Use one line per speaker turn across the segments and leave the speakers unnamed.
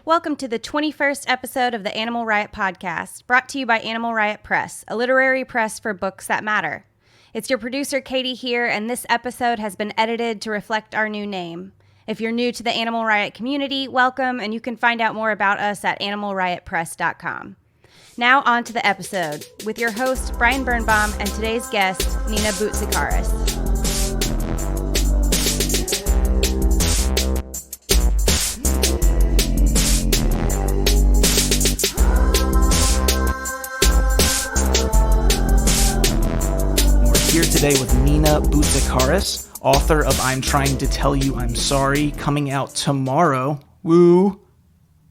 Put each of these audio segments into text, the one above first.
Welcome to the 21st episode of the Animal Riot Podcast, brought to you by Animal Riot Press, a literary press for books that matter. It's your producer, Katie, here, and this episode has been edited to reflect our new name. If you're new to the Animal Riot community, welcome, and you can find out more about us at animalriotpress.com. Now on to the episode, with your host, Brian Birnbaum, and today's guest, Nina Boutsikaris.
Here today with Nina Boutsikaris, author of I'm Trying to Tell You I'm Sorry, coming out tomorrow. Woo.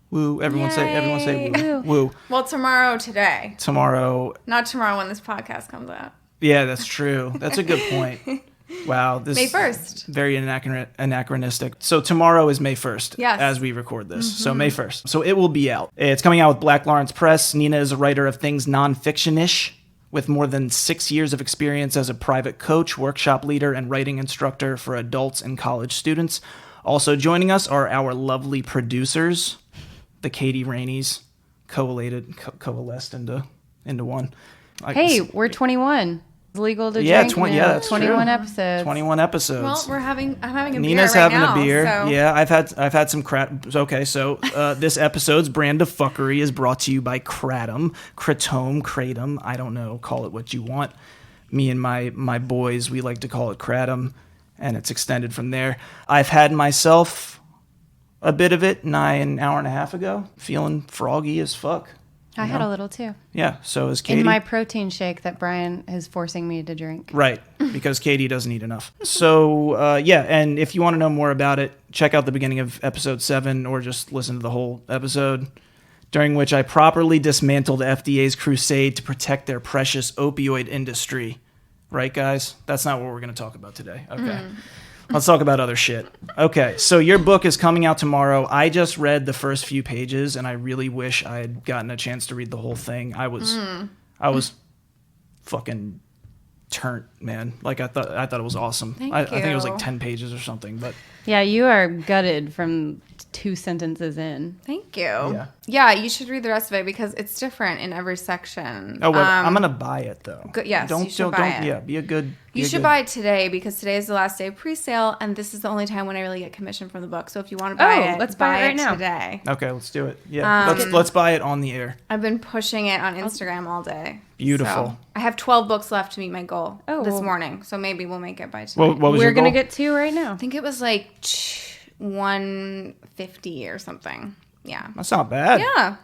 Woo. Everyone say woo. Woo.
Well, today.
Tomorrow.
Not tomorrow when this podcast comes out.
Yeah, that's true. That's a good point. Wow. This
May 1st.
Very anachronistic. So tomorrow is May 1st.
Yes.
As we record this. Mm-hmm. So May 1st. So it will be out. It's coming out with Black Lawrence Press. Nina is a writer of things nonfiction-ish, with more than 6 years of experience as a private coach, workshop leader, and writing instructor for adults and college students. Also joining us are our lovely producers, the Katie Rainey's, coalesced into one.
Hey, we're 21. It's legal to
yeah,
drink.
That's
21
true.
episodes.
21 episodes.
Well, I'm having a
Nina's
beer right
having
now,
a beer.
So.
Yeah, I've had some Okay, so this episode's brand of fuckery is brought to you by Kratom, Kratom. I don't know. Call it what you want. Me and my boys, we like to call it Kratom, and it's extended from there. I've had myself a bit of it an hour and a half ago, feeling froggy as fuck.
I had a little too.
Yeah, so is Katie.
In my protein shake that Brian is forcing me to drink.
Right, because Katie doesn't eat enough. So, and if you want to know more about it, check out the beginning of episode 7 or just listen to the whole episode, during which I properly dismantled FDA's crusade to protect their precious opioid industry. Right, guys? That's not what we're going to talk about today. Okay. Let's talk about other shit. Okay, so your book is coming out tomorrow. I just read the first few pages, and I really wish I had gotten a chance to read the whole thing. I was fucking turnt, man. Like I thought it was awesome. I think it was like 10 pages or something. But
yeah, you are gutted from 2 sentences in.
Thank you. Yeah, you should read the rest of it because it's different in every section.
Oh, well, I'm gonna buy it though.
Yes, you should buy it.
Yeah, be a good.
You should buy it today because today is the last day of pre-sale, and this is the only time when I really get commission from the book. So if you want to buy it,
let's buy it right now
today.
Okay, let's do it. Yeah, let's buy it on the air.
I've been pushing it on Instagram all day.
Beautiful.
So I have 12 books left to meet my goal this morning, so maybe we'll make it by tonight.
What was
We're
your goal?
gonna get 2 right now.
I think it was like 150 or something. Yeah.
That's not bad.
Yeah.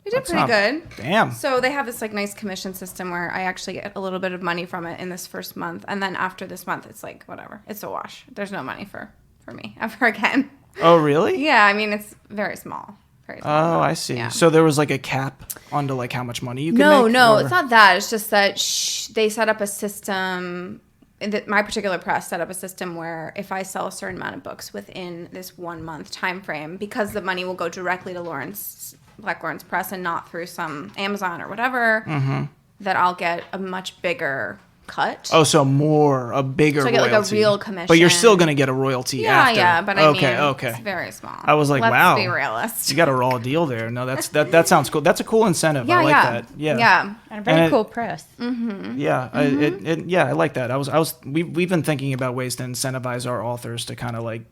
We did pretty good.
Damn.
So they have this like nice commission system where I actually get a little bit of money from it in this first month. And then after this month, it's like, whatever. It's a wash. There's no money for me ever again.
Oh, really?
Yeah. I mean, it's very small. Very small.
Oh, I see.
Yeah.
So there was like a cap onto like how much money you could make?
No,
or?
it's not that. It's just that they set up a system. My particular press set up a system where if I sell a certain amount of books within this 1 month time frame, because the money will go directly to Black Lawrence Press and not through some Amazon or whatever, that I'll get a much bigger cut.
Oh, so a bigger royalty.
So I get like a real commission.
But you're still going to get a royalty after.
Yeah, but I mean,
okay.
It's very small.
I was like, wow.
Let's be realistic.
You got a raw deal there. No, that sounds cool. That's a cool incentive. I like that.
Yeah.
And a very cool press.
Mm-hmm.
Yeah, I like that. We've been thinking about ways to incentivize our authors to kind of like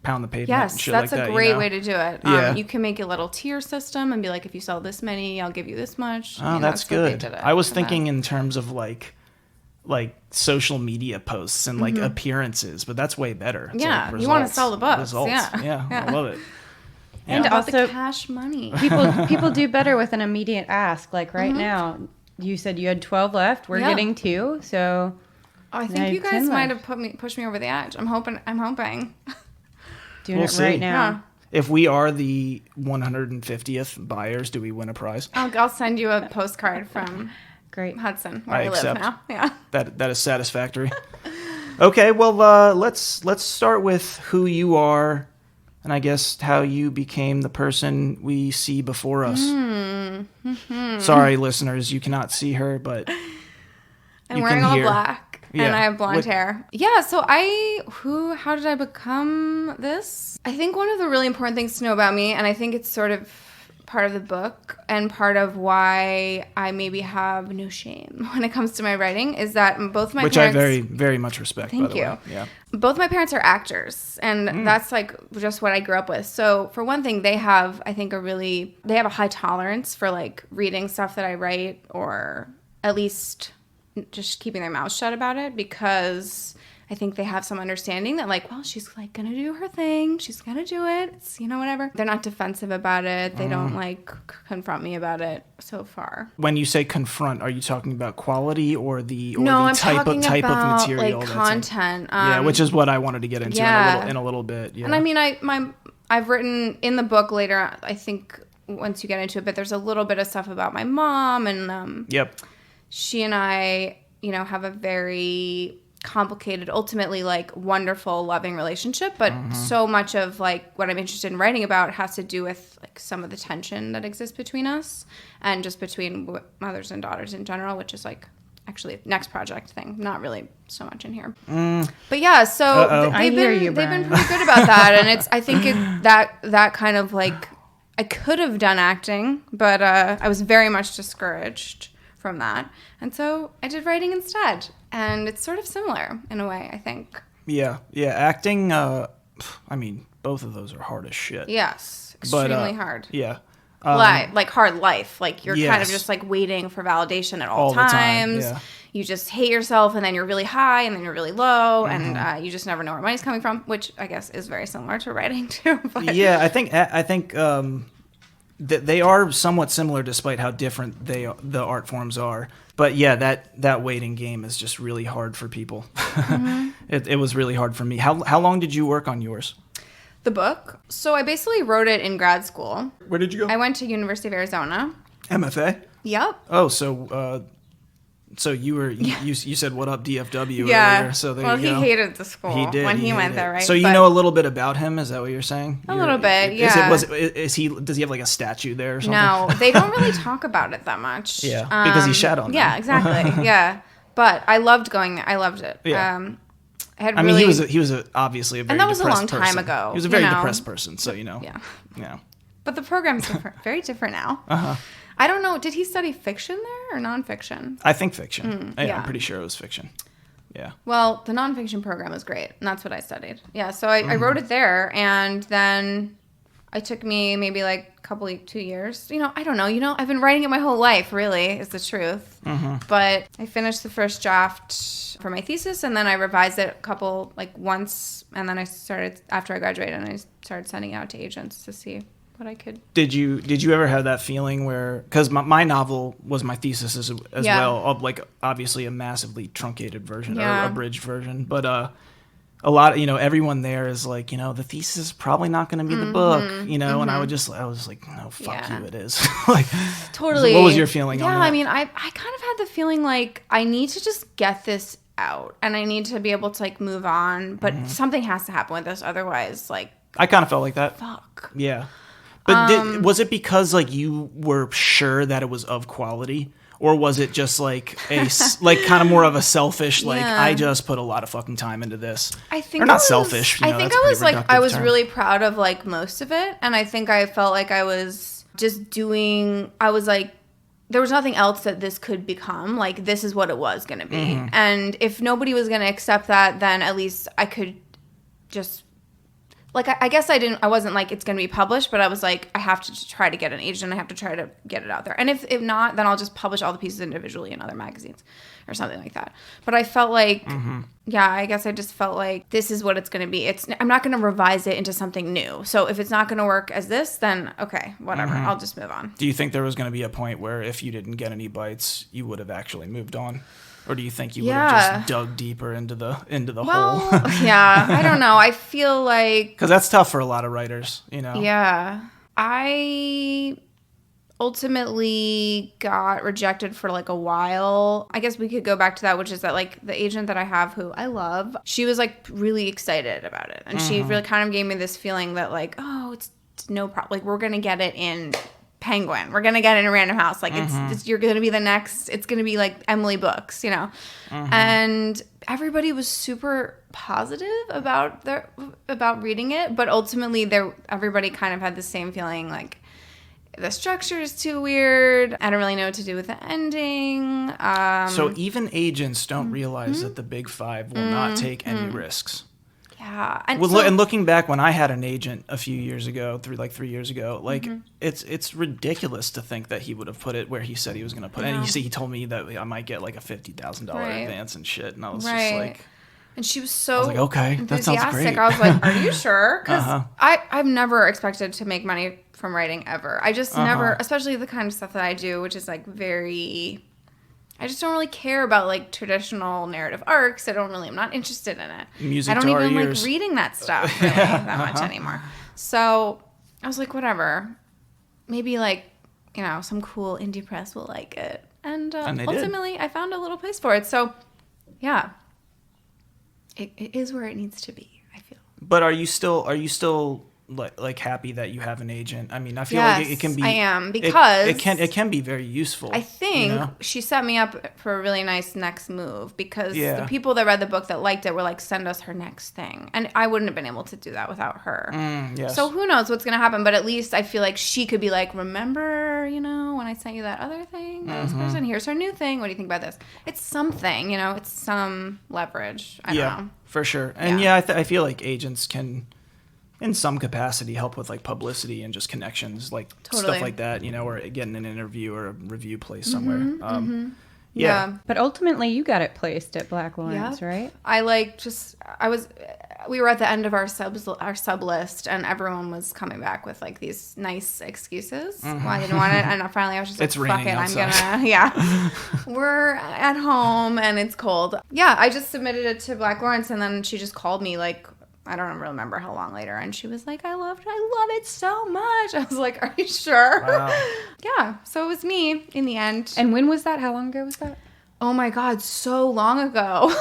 pound the pavement.
Yes,
and shit
that's
like
a
that,
great way to do it.
Yeah.
You can make a little tier system and be like, if you sell this many, I'll give you this much.
Oh, that's good. I was thinking in terms of like social media posts and like appearances, but that's way better. It's
yeah,
like
you want to sell the books.
Results. Yeah, I love it. Yeah.
And also
the cash money.
people do better with an immediate ask. Like right now, you said you had 12 left. We're getting 2, so
I think you guys might have pushed me over the edge. I'm hoping.
Doing it right now.
Yeah.
If we are the 150th buyers, do we win a prize?
I'll send you a postcard from
Great.
Hudson, where
I
I live
accept.
now. Yeah.
That is satisfactory. Okay, well, let's start with who you are, and I guess how you became the person we see before us. Sorry, listeners, you cannot see her, but
I'm wearing all black.
Yeah.
And I have blonde hair. Yeah, so how did I become this? I think one of the really important things to know about me, and I think it's sort of part of the book and part of why I maybe have no shame when it comes to my writing, is that both my
parents... Which I very, very much respect, by the way. Thank you. Yeah.
Both my parents are actors, and that's like just what I grew up with. So for one thing, they have, I think, they have a high tolerance for like reading stuff that I write, or at least just keeping their mouths shut about it, because I think they have some understanding that like, well, she's like gonna do her thing. She's gonna do it. It's, whatever. They're not defensive about it. They don't like confront me about it so far.
When you say confront, are you talking about quality or the
I'm
type of material?
Like content.
Yeah, which is what I wanted to get into in a little bit. Yeah.
And I mean, I've written in the book later, I think once you get into it, but there's a little bit of stuff about my mom, and
yep.
She and I, have a very complicated, ultimately like wonderful, loving relationship, but so much of like what I'm interested in writing about has to do with like some of the tension that exists between us, and just between mothers and daughters in general, which is like actually next project thing, not really so much in here. But yeah, so they've been pretty good about that, and I think that kind of like, I could have done acting, but I was very much discouraged from that, and so I did writing instead. And it's sort of similar in a way, I think.
Yeah. Acting, I mean, both of those are hard as shit.
Yes, extremely hard.
Yeah.
Like hard life. Like you're kind of just like waiting for validation at all times.
The time. Yeah.
You just hate yourself, and then you're really high, and then you're really low, and you just never know where money's coming from, which I guess is very similar to writing too. But.
Yeah, I think they are somewhat similar, despite how different the art forms are. But yeah, that waiting game is just really hard for people. It was really hard for me. How long did you work on yours?
The book? So I basically wrote it in grad school.
Where did you go?
I went to University of Arizona.
MFA?
Yep.
Oh, so you were you said what up DFW earlier. So there you go.
He hated the school.
He did
when he went there, right?
So you know a little bit about him. Is that what you're saying?
A little bit, yeah.
Does he have like a statue there or something?
No, they don't really talk about it that much.
Yeah, because he shat on them.
Yeah, exactly. Yeah, but I loved going there. I loved it.
Yeah. I mean, he was obviously a very depressed person.
And that was a long time ago.
He was a very depressed person, so Yeah.
But the program's very different now. I don't know. Did he study fiction there or nonfiction?
I think fiction. I'm pretty sure it was fiction. Yeah.
Well, the nonfiction program was great, and that's what I studied. Yeah, so I wrote it there, and then it took me maybe like 2 years. I don't know. I've been writing it my whole life, really, is the truth. But I finished the first draft for my thesis, and then I revised it once, and then after I graduated, and I started sending it out to agents to see what I could.
Did you ever have that feeling where, because my novel was my thesis as well, of like obviously a massively truncated version or abridged version, but a lot, everyone there is like, the thesis is probably not going to be the book, and I was like, no, fuck you, it is. Like,
totally.
What was your feeling on that?
I mean, I kind of had the feeling like I need to just get this out, and I need to be able to like move on, but something has to happen with this, otherwise, like.
I kind of felt like that.
Fuck.
Yeah. But was it because like you were sure that it was of quality, or was it just like kind of more of a selfish I just put a lot of fucking time into this? I think, or not selfish.
I think I was really proud of like most of it, and I think I felt like I was just doing. I was like, there was nothing else that this could become. Like, this is what it was going to be, and if nobody was going to accept that, then at least I could just. Like, I guess I wasn't like, it's going to be published, but I was like, I have to try to get an agent. I have to try to get it out there. And if not, then I'll just publish all the pieces individually in other magazines or something like that. But I felt like, I guess I just felt like this is what it's going to be. I'm not going to revise it into something new. So if it's not going to work as this, then okay, whatever. I'll just move on.
Do you think there was going to be a point where if you didn't get any bites, you would have actually moved on? Or do you think you would have just dug deeper into the hole?
Yeah, I don't know. I feel like...
Because that's tough for a lot of writers,
Yeah. I ultimately got rejected for like a while. I guess we could go back to that, which is that like the agent that I have, who I love, she was like really excited about it. And she really kind of gave me this feeling that like, oh, it's no problem. Like, we're going to get it in Penguin. We're going to get in a random house. Like, it's you're going to be the next. It's going to be like Emily Books, you know? And everybody was super positive about reading it. But ultimately, everybody kind of had the same feeling, like, the structure is too weird. I don't really know what to do with the ending.
So even agents don't realize that the big five will not take any risks.
Yeah. And,
and looking back when I had an agent a few years ago, 3 years ago, like it's ridiculous to think that he would have put it where he said he was going to put it. And he told me that I might get like a $50,000 advance and shit. And I was just like...
And she was so
like, okay, that sounds great.
I was like, are you sure? Because I've never expected to make money from writing ever. I just never, especially the kind of stuff that I do, which is like very... I just don't really care about like traditional narrative arcs. I'm not interested in it.
Music
I don't
to our
even
ears.
like reading that stuff really that much anymore. So I was like, whatever. Maybe like, you know, some cool indie press will like it. And ultimately I found a little place for it. So yeah, it is where it needs to be, I feel.
But are you still like happy that you have an agent? I mean, I feel like it can be.
I am, because
it can be very useful.
I think she set me up for a really nice next move, because the people that read the book that liked it were like, send us her next thing, and I wouldn't have been able to do that without her.
Yes.
So who knows what's gonna happen? But at least I feel like she could be like, remember, you know, when I sent you that other thing, this person, here's her new thing. What do you think about this? It's something, you know, it's some leverage. I don't know.
For sure. And I feel like agents can, in some capacity, help with like publicity and just connections, like stuff like that, you know, or getting an interview or a review placed somewhere. Yeah.
But ultimately, you got it placed at Black Lawrence, right? We were at the end of our sub list, and everyone was coming back with like these nice excuses why I didn't want it. And finally, I was just like, fuck it,
outside.
I'm gonna, we're at home and it's cold. Yeah, I just submitted it to Black Lawrence, and then she just called me like, I don't remember how long later, and she was like, I love it so much. I was like, are you sure?
Wow.
Yeah, so it was me in the end.
And when was that? How long ago was that?
Oh my God, so long ago.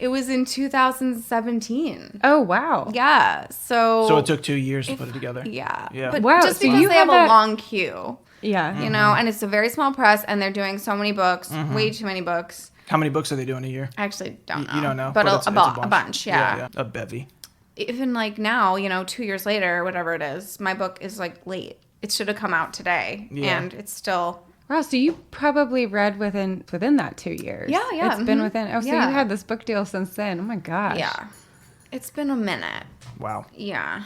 It was in 2017.
Oh, wow.
Yeah, so
it took 2 years to put it together.
Yeah.
Yeah.
But
Wow,
just
so
because
you
they have
had
a
that-
long queue,
Yeah.
you know, and it's a very small press, and they're doing so many books, way too many books.
How many books are they doing a year?
I actually don't know.
You don't know?
But
it's
a bunch, yeah.
A bevy.
Even like now, you know, 2 years later, whatever it is, my book is like late. It should have come out today, and it's still...
Wow, so you probably read within that 2 years.
Yeah, yeah.
It's been within... Oh, so
Yeah.
you had this book deal since then. Oh, my gosh.
Yeah. It's been a minute.
Wow.
Yeah.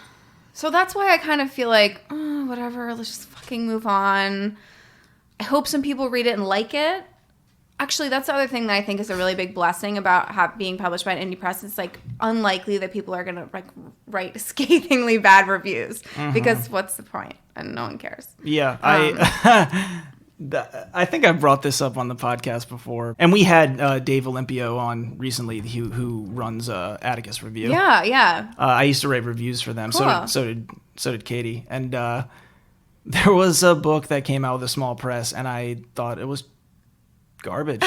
So that's why I kind of feel like, oh, whatever, let's just fucking move on. I hope some people read it and like it. Actually, that's the other thing that I think is a really big blessing about being published by an indie press. It's like unlikely that people are going to like write scathingly bad reviews, because what's the point? And no one cares.
Yeah. I think I brought this up on the podcast before, and we had Dave Olympio on recently, who runs Atticus Review.
Yeah, yeah.
I used to write reviews for them.
Cool.
So did Katie. And there was a book that came out with a small press, and I thought it was garbage.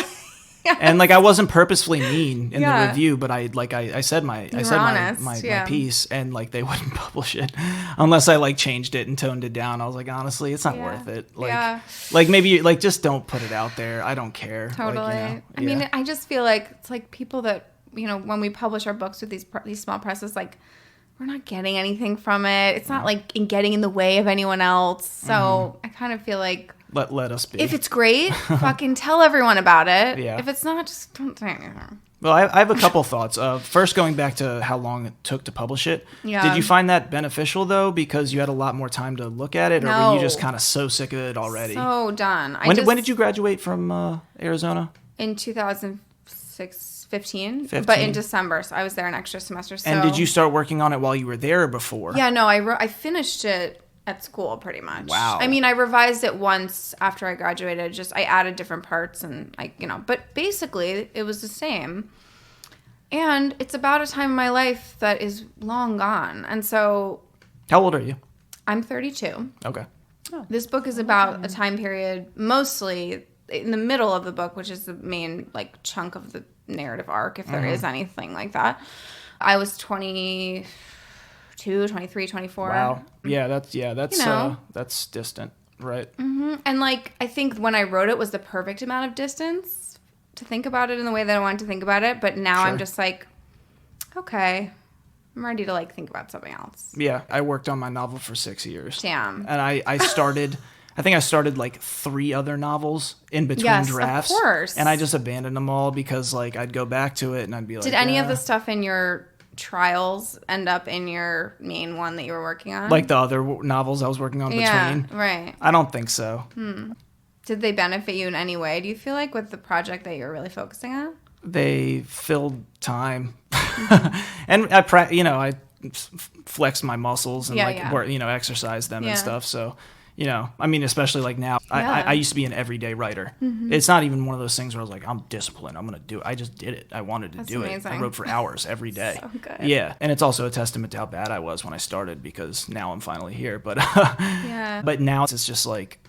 Yes.
And like I wasn't purposefully mean in
Yeah.
the review, but I said my
honest,
piece, and like they wouldn't publish it unless I like changed it and toned it down. I was like, honestly, it's not worth it. Like, like maybe like just don't put it out there. I don't care.
Totally.
Like, you know,
I mean, I just feel like it's like people that, you know, when we publish our books with these small presses, like we're not getting anything from it. It's not like getting in the way of anyone else. So I kind of feel like,
let us be.
if it's great, fucking tell everyone about it.
Yeah.
If it's not, just don't say anything.
Well, I have a couple thoughts. First, going back to how long it took to publish it.
Yeah.
Did you find that beneficial, though, because you had a lot more time to look at it? Or were you
No.
just kind of so sick of it already?
So done.
When did you graduate from Arizona?
In 2015.
15.
But in December. So I was there an extra semester. So.
And did you start working on it while you were there or before?
Yeah, no, I finished it at school pretty much.
Wow.
I mean, I revised it once after I graduated. Just I added different parts and but basically it was the same. And it's about a time in my life that is long gone. And so
How old are you?
I'm 32.
Okay.
This book is about a time period mostly in the middle of the book, which is the main like chunk of the narrative arc, if there is anything like that. I was 22 22, 23, 24.
Wow. Yeah, that's distant, right?
Mm-hmm. And like, I think when I wrote it was the perfect amount of distance to think about it in the way that I wanted to think about it. But now I'm just like, okay, I'm ready to like think about something else.
Yeah, I worked on my novel for 6 years.
Damn.
And I started, I think I started like 3 other novels in between drafts.
Of course.
And I just abandoned them all because like I'd go back to it and I'd be like,
did any of the stuff in your trials end up in your main one that you were working on?
Like the other novels I was working on between?
Yeah, right.
I don't think so.
Did they benefit you in any way, do you feel like, with the project that you're really focusing on?
They filled time. And I flexed my muscles and exercise them and stuff. So, I mean, especially like now, I used to be an everyday writer. Mm-hmm. It's not even one of those things where I was like, I'm disciplined, I'm going to do it. I just did it. I wanted to do
amazing.
it. I wrote for hours every day.
So good.
Yeah. And it's also a testament to how bad I was when I started because now I'm finally here. But, but now it's just like,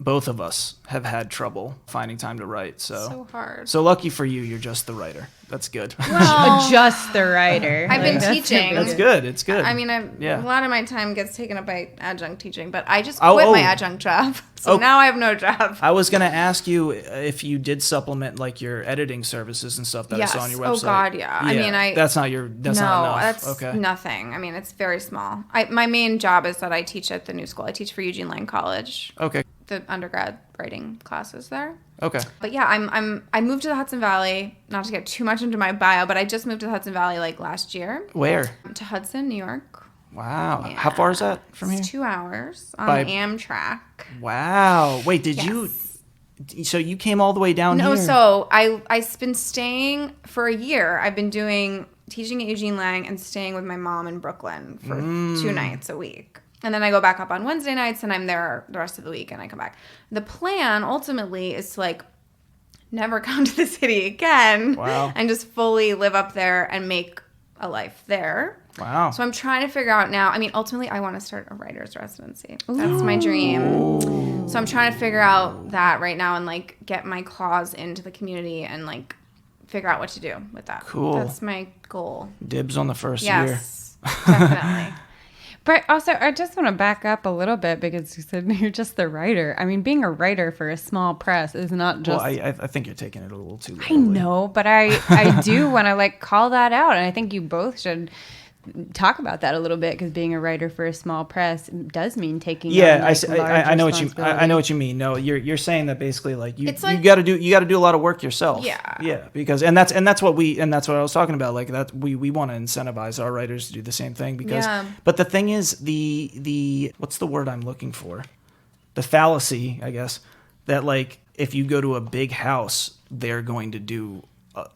both of us have had trouble finding time to write. So
hard.
So lucky for you, you're just the writer. That's good.
Well, just the writer.
I've been teaching.
That's good. It's good.
I mean, a lot of my time gets taken up by adjunct teaching, but I just quit my adjunct job. So now I have no job.
I was going to ask you if you did supplement like your editing services and stuff that I saw on your website.
Oh God, yeah. I mean,
that's not enough.
That's nothing. I mean, it's very small. My main job is that I teach at the new school. I teach for Eugene Lang College.
Okay.
The undergrad writing classes there.
Okay.
But yeah, I moved to the Hudson Valley, not to get too much into my bio, but I just moved to the Hudson Valley like last year.
Where?
To Hudson, New York.
Wow. Yeah. How far is that from here?
It's 2 hours on Amtrak.
Wow. Wait, so you came all the way down here?
No, so I've been staying for a year. I've been teaching at Eugene Lang and staying with my mom in Brooklyn for 2 nights a week. And then I go back up on Wednesday nights and I'm there the rest of the week and I come back. The plan ultimately is to like never come to the city again.
Wow.
And just fully live up there and make a life there.
Wow.
So I'm trying to figure out now. I mean, ultimately I want to start a writer's residency. That's my dream. Ooh. So I'm trying to figure out that right now and like get my claws into the community and like figure out what to do with that.
Cool.
That's my goal.
Dibs on the first year.
Yes, definitely.
But also, I just want to back up a little bit because you said you're just the writer. I mean, being a writer for a small press is not just...
Well, I think you're taking it a little too literally.
I know, but I do want to like call that out. And I think you both should talk about that a little bit because being a writer for a small press does mean taking on, like,
I know what you mean. No, you're saying that basically like you got to do a lot of work yourself. Yeah, because that's what I was talking about, like that we want to incentivize our writers to do the same thing because but the thing is the what's the word I'm looking for, the fallacy I guess, that like if you go to a big house they're going to do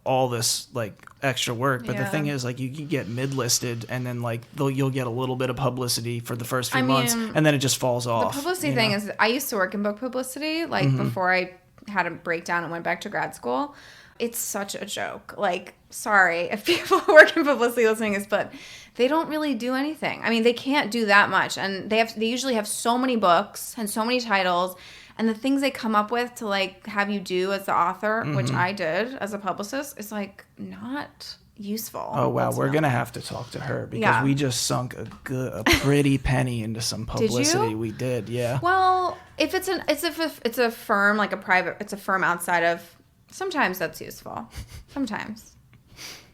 all this like extra work, but the thing is like you get mid-listed and then like you'll get a little bit of publicity for the first few months and then it just falls off.
The publicity thing is, I used to work in book publicity like before I had a breakdown and went back to grad school. It's such a joke. Like, sorry if people work in publicity listening this, but they don't really do anything. I mean, they can't do that much, and they usually have so many books and so many titles. And the things they come up with to like have you do as the author, which I did as a publicist, is like not useful.
Oh wow, we're gonna have to talk to her because we just sunk a pretty penny into some publicity.
Did you?
We did, yeah.
Well, if it's a firm like it's a firm outside of. Sometimes that's useful. Sometimes.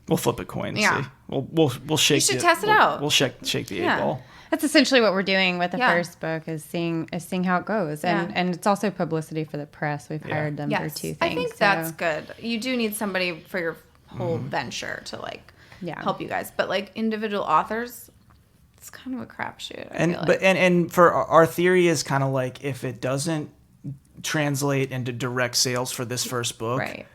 We'll flip a coin and see. We'll shake.
You should test it out.
We'll shake the 8-ball.
That's essentially what we're doing with the first book is seeing how it goes. And it's also publicity for the press. We've hired them for 2 things.
I think that's good. You do need somebody for your whole venture to like help you guys. But like individual authors, it's kind of a crapshoot.
And for our theory is kind of like if it doesn't translate into direct sales for this first book.
Right.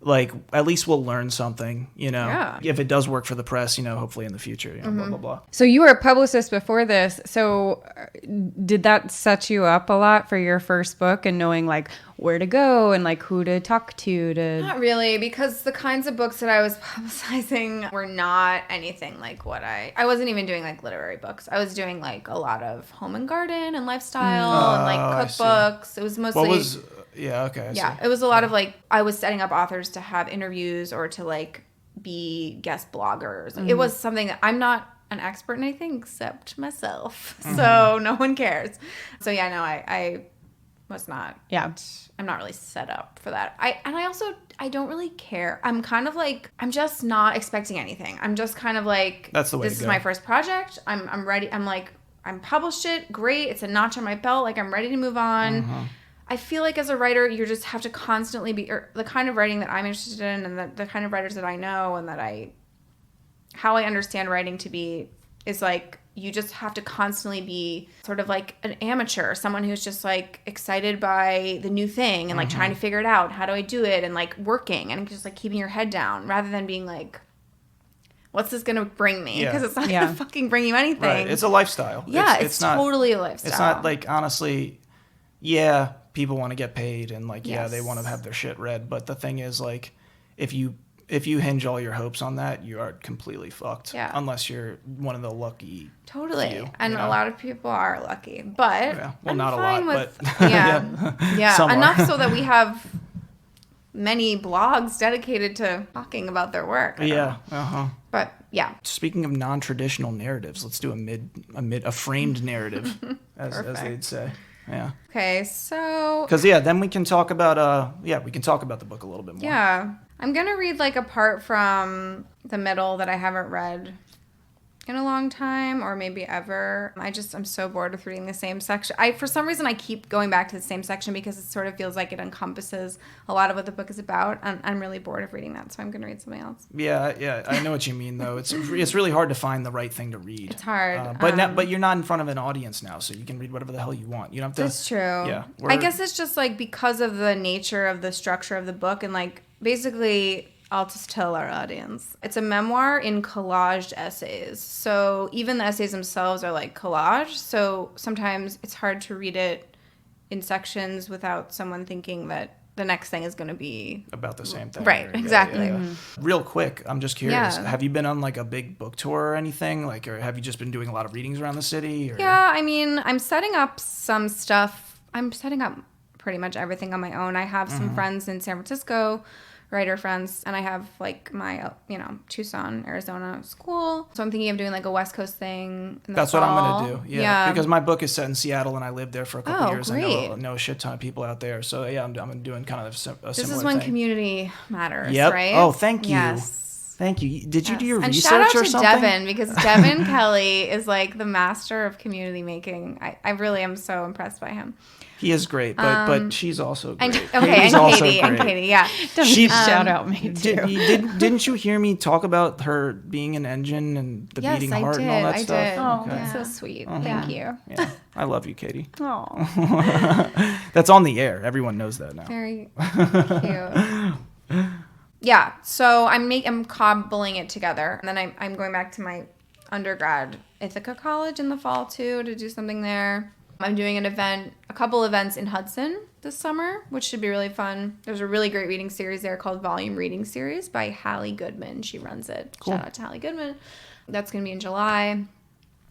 Like at least we'll learn something,
Yeah.
If it does work for the press, hopefully in the future, blah blah blah.
So you were a publicist before this. So did that set you up a lot for your first book and knowing like where to go and like who to talk to?
Not really, because the kinds of books that I was publicizing were not anything like what I wasn't even doing like literary books. I was doing like a lot of home and garden and lifestyle and like cookbooks. It was mostly
Yeah, okay. I see.
It was a lot of like I was setting up authors to have interviews or to like be guest bloggers. It was something that I'm not an expert in anything except myself. So no one cares. So yeah, no, I was not.
Yeah.
I'm not really set up for that. I don't really care. I'm kind of like, I'm just not expecting anything. I'm just kind of like,
that's the way
this
to
is
go.
my first project. I'm ready. I'm like, I'm published it. Great. It's a notch on my belt. Like, I'm ready to move on. I feel like as a writer, you just have to constantly be, or the kind of writing that I'm interested in, and the kind of writers that I know and how I understand writing to be is like, you just have to constantly be sort of like an amateur, someone who's just like excited by the new thing and like trying to figure it out. How do I do it? And like working and just like keeping your head down rather than being like, what's this going to bring me? Because it's not going to fucking bring you anything.
Right. It's a lifestyle.
Yeah, it's not, totally a lifestyle.
It's not like, honestly, yeah, people want to get paid and like, yeah, they want to have their shit read. But the thing is, like, if you hinge all your hopes on that, you are completely fucked.
Yeah.
Unless you're one of the lucky
Totally.
few,
and a lot of people are lucky. But
yeah. Well,
I'm
not
fine
a lot,
with,
but
yeah.
Some
Enough
are.
so that we have many blogs dedicated to talking about their work.
Yeah.
But yeah.
Speaking of non-traditional narratives, let's do a framed narrative, as they'd say. Yeah.
Okay, so
Because then we can talk about the book a little bit more.
yeah, I'm gonna read like a part from the middle that I haven't read in a long time, or maybe ever. I'm so bored with reading the same section. For some reason I keep going back to the same section because it sort of feels like it encompasses a lot of what the book is about, and I'm really bored of reading that, so I'm gonna read something else.
Yeah, I know what you mean though. It's really hard to find the right thing to read.
It's hard.
But you're not in front of an audience now, so you can read whatever the hell you want. You don't have to.
That's true.
Yeah.
I guess it's just like because of the nature of the structure of the book, and like basically I'll just tell our audience. It's a memoir in collaged essays. So even the essays themselves are like collage. So sometimes it's hard to read it in sections without someone thinking that the next thing is going to be
about the same thing.
Right, exactly.
Yeah. Real quick, I'm just curious.
Yeah.
Have you been on like a big book tour or anything? Like, or have you just been doing a lot of readings around the city? Or?
Yeah, I mean, I'm setting up some stuff. I'm setting up pretty much everything on my own. I have some friends in San Francisco, writer friends, and I have like my Tucson, Arizona school. So I'm thinking of doing like a West Coast thing in the
That's
fall.
what I'm gonna do. Yeah, because my book is set in Seattle and I lived there for a couple years.
Great.
I know a shit ton of people out there. So yeah, I'm doing kind of a similar thing.
This is when community matters,
Yep.
right?
Oh, thank you.
Yes.
Thank you. Did you do your
And
research
shout out
or
to
something?
Devin, because Devin Kelly is like the master of community making. I really am so impressed by him.
He is great, but she's also great.
And
also
Katie, yeah.
Don't
She-
shout out me too.
Didn't you hear me talk about her being an engine and the
Yes,
beating
I
heart
did.
and all that
I
stuff?
did.
Oh,
Okay.
that's so sweet.
Uh-huh.
Thank you.
Yeah. I love you, Katie.
Oh.
That's on the air. Everyone knows that now.
Very cute. Yeah, so I'm cobbling it together, and then I'm going back to my undergrad Ithaca College in the fall too to do something there. I'm doing a couple events in Hudson this summer, which should be really fun. There's a really great reading series there called Volume Reading Series by Hallie Goodman. She runs it.
Cool.
Shout out to Hallie Goodman. That's going to be in July.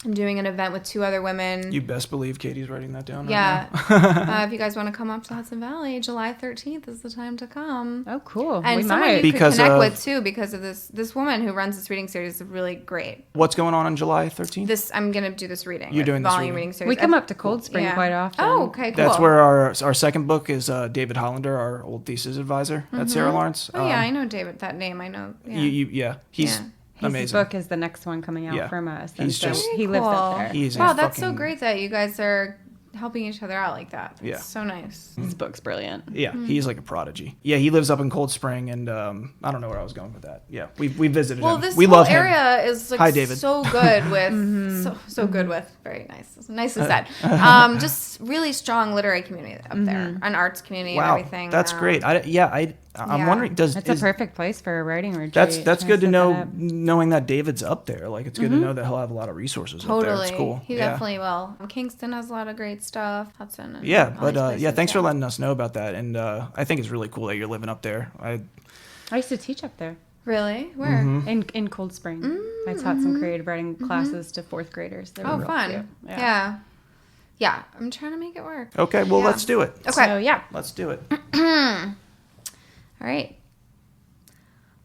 I'm doing an event with 2 other women.
You best believe Katie's writing that down.
Yeah.
Right now.
If you guys want to come up to Hudson Valley, July 13th is the time to come.
Oh, cool.
And
we
someone
might.
you
Because
could connect
of-
with too, because of this woman who runs this reading series is really great.
What's going on July 13th?
I'm gonna do this reading.
You're doing this
volume
reading.
series.
We come up to Cold Spring
Yeah.
quite often.
Oh, okay, cool.
That's where our second book is. David Hollander, our old thesis advisor at Sarah Lawrence.
Oh yeah, I know David. That name I know. Yeah.
He's
Yeah.
His
amazing.
book is the next one coming out
Yeah.
from us.
He's
So
just-
he lives up there.
He's
Wow,
a
that's so
fucking-
great that you guys are helping each other out like that. It's
Yeah.
so nice.
His book's brilliant.
Yeah, he's like a prodigy. Yeah, he lives up in Cold Spring, and I don't know where I was going with that. Yeah, we visited
Well,
him.
this
We
whole
love him.
area is like
Hi, David.
so good with so good with very nice, nicely said. Just really strong literary community up there, an arts community
Wow,
and everything.
that's great. I'm
Yeah.
wondering,
It's a perfect place for a writing retreat.
that's good to
set
know,
that up.
knowing that David's up there. Like, it's good to know that he'll have a lot of resources up there.
Totally,
It's cool.
he definitely will. Kingston has a lot of great stuff. Hudson. And
Yeah,
all
but
these places,
thanks for letting us know about that. And I think it's really cool that you're living up there.
I used to teach up there
Really? Where?
in Cold Spring. I taught some creative writing classes to 4th graders. They were
Oh,
real
fun.
cute.
Yeah. I'm trying to make it work.
Okay, well,
Yeah.
let's do it.
Okay.
So yeah.
Let's do it.
All right.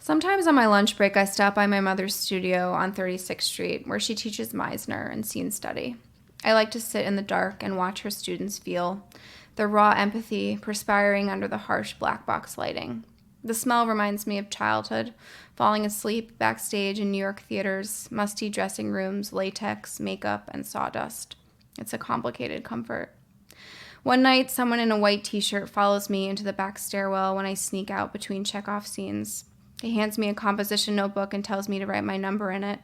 Sometimes on my lunch break, I stop by my mother's studio on 36th Street, where she teaches Meisner and scene study. I like to sit in the dark and watch her students feel the raw empathy perspiring under the harsh black box lighting. The smell reminds me of childhood, falling asleep backstage in New York theaters, musty dressing rooms, latex, makeup, and sawdust. It's a complicated comfort. One night, someone in a white t-shirt follows me into the back stairwell when I sneak out between Chekhov scenes. He hands me a composition notebook and tells me to write my number in it.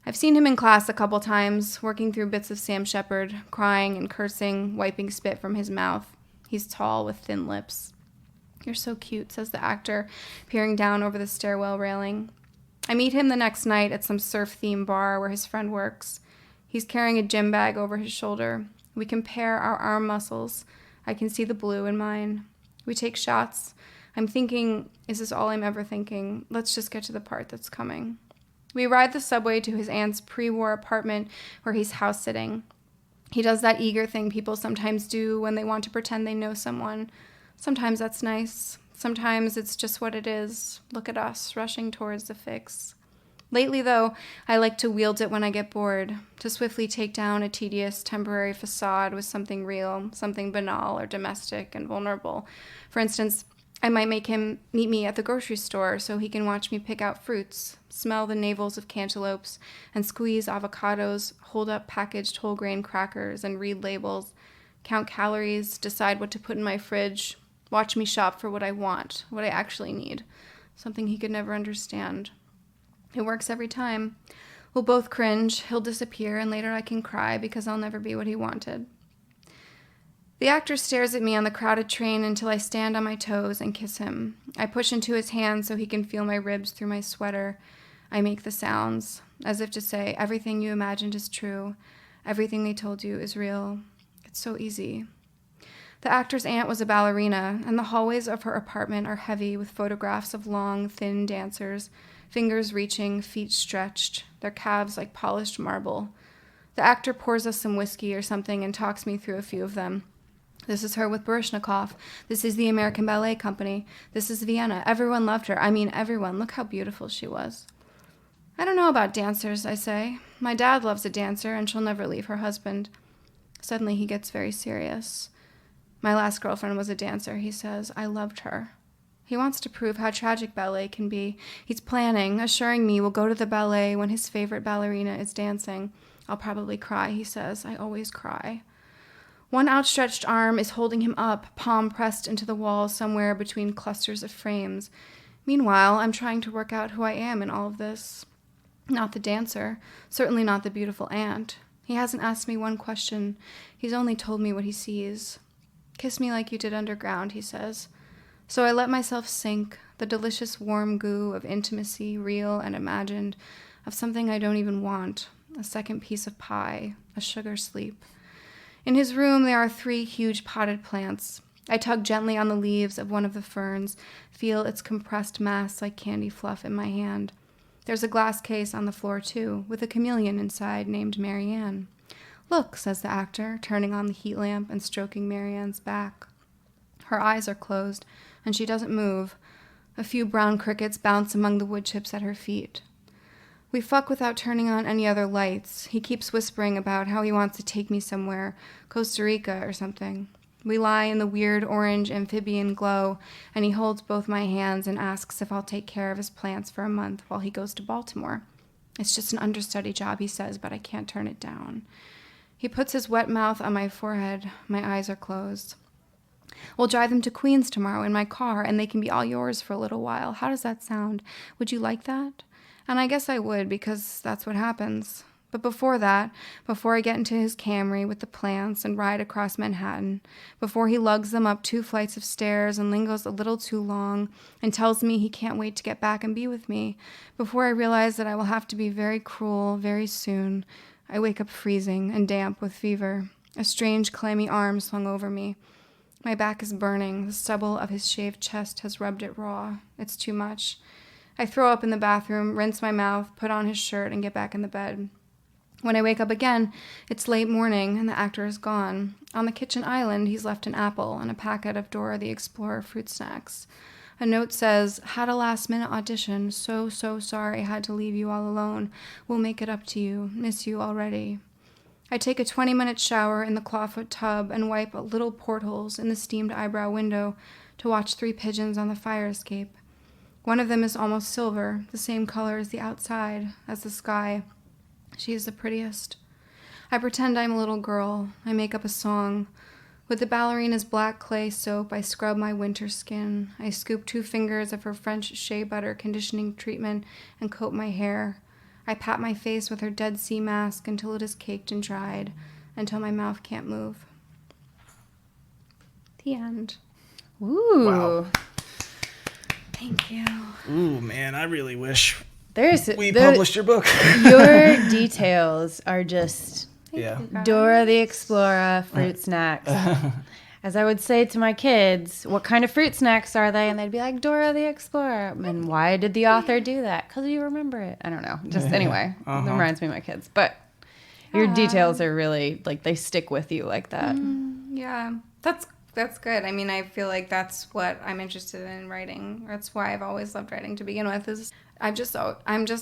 I've seen him in class a couple times, working through bits of Sam Shepard, crying and cursing, wiping spit from his mouth. He's tall with thin lips. "You're so cute," says the actor, peering down over the stairwell railing. I meet him the next night at some surf-themed bar where his friend works. He's carrying a gym bag over his shoulder. We compare our arm muscles. I can see the blue in mine. We take shots. I'm thinking, is this all I'm ever thinking? Let's just get to the part that's coming. We ride the subway to his aunt's pre-war apartment where he's house-sitting. He does that eager thing people sometimes do when they want to pretend they know someone. Sometimes that's nice. Sometimes it's just what it is. Look at us, rushing towards the fix. Lately, though, I like to wield it when I get bored, to swiftly take down a tedious, temporary facade with something real, something banal or domestic and vulnerable. For instance, I might make him meet me at the grocery store so he can watch me pick out fruits, smell the navels of cantaloupes, and squeeze avocados, hold up packaged whole grain crackers, and read labels, count calories, decide what to put in my fridge, watch me shop for what I want, what I actually need, something he could never understand. It works every time. We'll both cringe, he'll disappear, and later I can cry because I'll never be what he wanted. The actor stares at me on the crowded train until I stand on my toes and kiss him. I push into his hand so he can feel my ribs through my sweater. I make the sounds, as if to say, everything you imagined is true. Everything they told you is real. It's so easy. The actor's aunt was a ballerina, and the hallways of her apartment are heavy with photographs of long, thin dancers, fingers reaching, feet stretched, their calves like polished marble. The actor pours us some whiskey or something and talks me through a few of them. This is her with Baryshnikov. This is the American Ballet Company. This is Vienna. Everyone loved her. I mean, everyone. Look how beautiful she was. I don't know about dancers, I say. My dad loves a dancer, and she'll never leave her husband. Suddenly he gets very serious. My last girlfriend was a dancer, he says. I loved her. He wants to prove how tragic ballet can be. He's planning, assuring me we'll go to the ballet when his favorite ballerina is dancing. I'll probably cry, he says. I always cry. One outstretched arm is holding him up, palm pressed into the wall somewhere between clusters of frames. Meanwhile, I'm trying to work out who I am in all of this. Not the dancer, certainly not the beautiful aunt. He hasn't asked me one question. He's only told me what he sees. Kiss me like you did underground, he says. So I let myself sink, the delicious warm goo of intimacy, real and imagined, of something I don't even want, a second piece of pie, a sugar sleep. In his room there are 3 huge potted plants. I tug gently on the leaves of one of the ferns, feel its compressed mass like candy fluff in my hand. There's a glass case on the floor, too, with a chameleon inside named Marianne. Look, says the actor, turning on the heat lamp and stroking Marianne's back. Her eyes are closed, and she doesn't move. A few brown crickets bounce among the wood chips at her feet. We fuck without turning on any other lights. He keeps whispering about how he wants to take me somewhere, Costa Rica or something. We lie in the weird orange amphibian glow, and he holds both my hands and asks if I'll take care of his plants for a month while he goes to Baltimore. It's just an understudy job, he says, but I can't turn it down. He puts his wet mouth on my forehead. My eyes are closed. We'll drive them to Queens tomorrow in my car, and they can be all yours for a little while. How does that sound? Would you like that? And I guess I would, because that's what happens. But before that, before I get into his Camry with the plants and ride across Manhattan, before he lugs them up 2 flights of stairs and lingers a little too long and tells me he can't wait to get back and be with me, before I realize that I will have to be very cruel very soon, I wake up freezing and damp with fever, a strange clammy arm slung over me. My back is burning. The stubble of his shaved chest has rubbed it raw. It's too much. I throw up in the bathroom, rinse my mouth, put on his shirt, and get back in the bed. When I wake up again, it's late morning, and the actor is gone. On the kitchen island, he's left an apple and a packet of Dora the Explorer fruit snacks. A note says, had a last-minute audition. So sorry I had to leave you all alone. We'll make it up to you. Miss you already. I take a 20-minute shower in the clawfoot tub and wipe little portholes in the steamed eyebrow window to watch 3 pigeons on the fire escape. One of them is almost silver, the same color as the outside, as the sky. She is the prettiest. I pretend I'm a little girl. I make up a song. With the ballerina's black clay soap, I scrub my winter skin. I scoop 2 fingers of her French shea butter conditioning treatment and coat my hair. I pat my face with her Dead Sea mask until it is caked and dried, until my mouth can't move. The end.
Ooh.
Wow.
Thank you.
Ooh, man, I really wish we
there-
published your book.
Your details are just
Yeah.
Dora the Explorer fruit snacks. As I would say to my kids, what kind of fruit snacks are they? And they'd be like, Dora the Explorer. And why did the author do that? Because you remember it. I don't know. Just anyway, it reminds me of my kids. But your details are really, like, they stick with you like that.
Yeah, that's good. I mean, I feel like that's what I'm interested in writing. That's why I've always loved writing to begin with. I'm just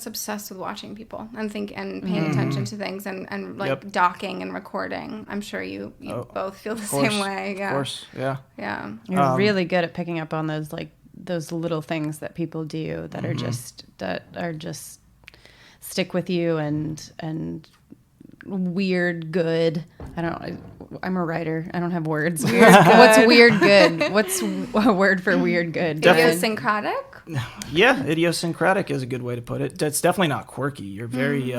obsessed with watching people and paying attention to things and like docking and recording. I'm sure you both feel the same way. Yeah.
Of course, yeah.
Yeah.
You're really good at picking up on those little things that people do that are just stick with you and weird good. I'm a writer. I don't have words. What's weird good? What's a word for weird good?
Idiosyncratic?
Yeah, idiosyncratic is a good way to put it. That's definitely not quirky. You're very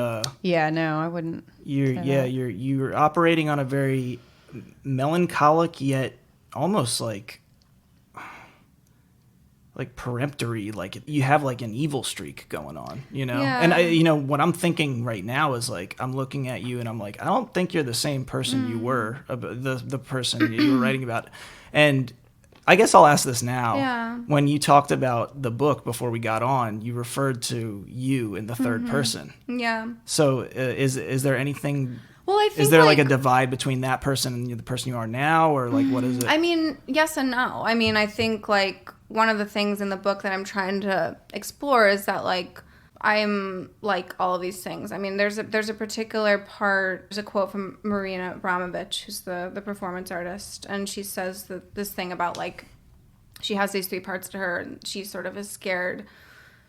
Yeah, no, I wouldn't.
You're operating on a very melancholic yet almost like peremptory, like you have like an evil streak going on, you know?
Yeah.
And what I'm thinking right now is like, I'm looking at you and I'm like, I don't think you're the same person you were, the person you were writing about. And I guess I'll ask this now.
Yeah.
When you talked about the book before we got on, you referred to you in the third person.
Yeah.
So is there anything...
Well, I think
is there like a divide between that person and the person you are now, or like what is it?
I mean, yes and no. I mean, I think like one of the things in the book that I'm trying to explore is that like I'm like all of these things. I mean, there's a particular part. There's a quote from Marina Abramovich, who's the performance artist, and she says this thing about like she has these 3 parts to her, and she sort of is scared.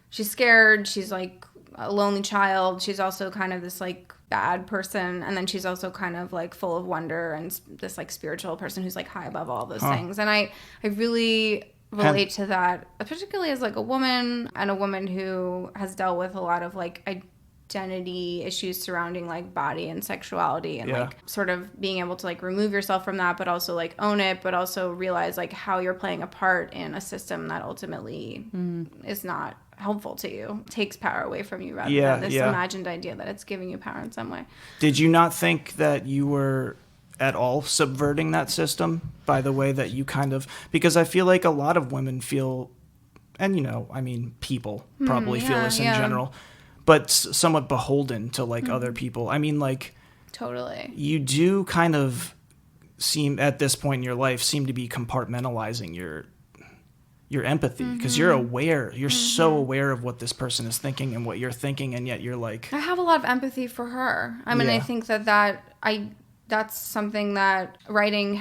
She's scared. She's like a lonely child. She's also kind of this like bad person, and then she's also kind of like full of wonder and this like spiritual person who's like high above all those things. And I really relate to that, particularly as like a woman, and a woman who has dealt with a lot of like identity issues surrounding like body and sexuality, and like sort of being able to like remove yourself from that, but also like own it, but also realize like how you're playing a part in a system that ultimately is not helpful to you, takes power away from you, rather than this imagined idea that it's giving you power in some way.
Did you not think that you were at all subverting that system by the way that you kind of, because I feel like a lot of women feel, and I mean people probably feel this in general, but somewhat beholden to like other people. I mean, like,
totally,
you do kind of seem at this point in your life to be compartmentalizing your empathy, because you're aware, you're so aware of what this person is thinking and what you're thinking, and yet you're like,
I have a lot of empathy for her. I mean, I think that's something that writing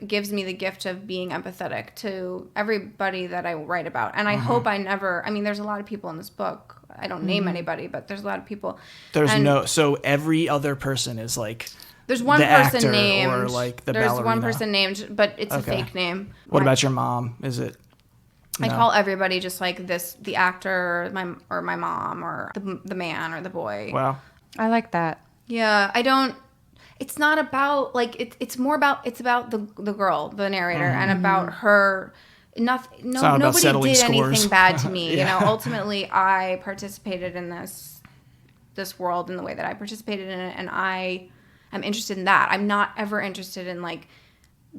gives me the gift of being empathetic to everybody that I write about. And I hope I never, I mean, there's a lot of people in this book. I don't name anybody, but there's a lot of people.
So every other person is like,
there's one
the
person
actor
named,
or like the
there's
ballerina.
one person named, but it's a fake name.
What about your mom? Is it?
I call everybody just like this, the actor, or my mom, or the man, or the boy.
Wow.
I like that.
Yeah, I don't. It's not about like it's more about the girl, the narrator, and about her. Nobody did anything bad to me. Ultimately, I participated in this world in the way that I participated in it, and I am interested in that. I'm not ever interested in like,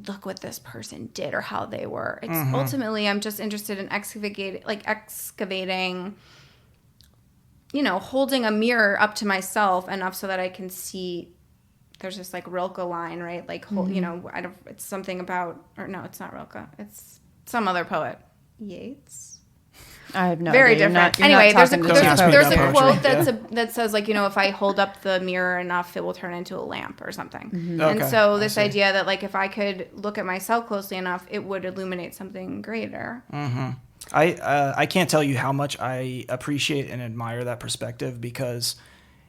look what this person did or how they were. It's ultimately, I'm just interested in excavating, holding a mirror up to myself enough so that I can see. There's this like Rilke line, right? Like, it's something about, or no, it's not Rilke. It's some other poet. Yeats.
I have no
very
idea.
different.
You're not
Anyway, there's a
about
quote
poetry.
that says like, if I hold up the mirror enough, it will turn into a lamp or something.
Mm-hmm.
And
Okay,
so
I
this
see.
idea that like if I could look at myself closely enough, it would illuminate something greater.
I can't tell you how much I appreciate and admire that perspective, because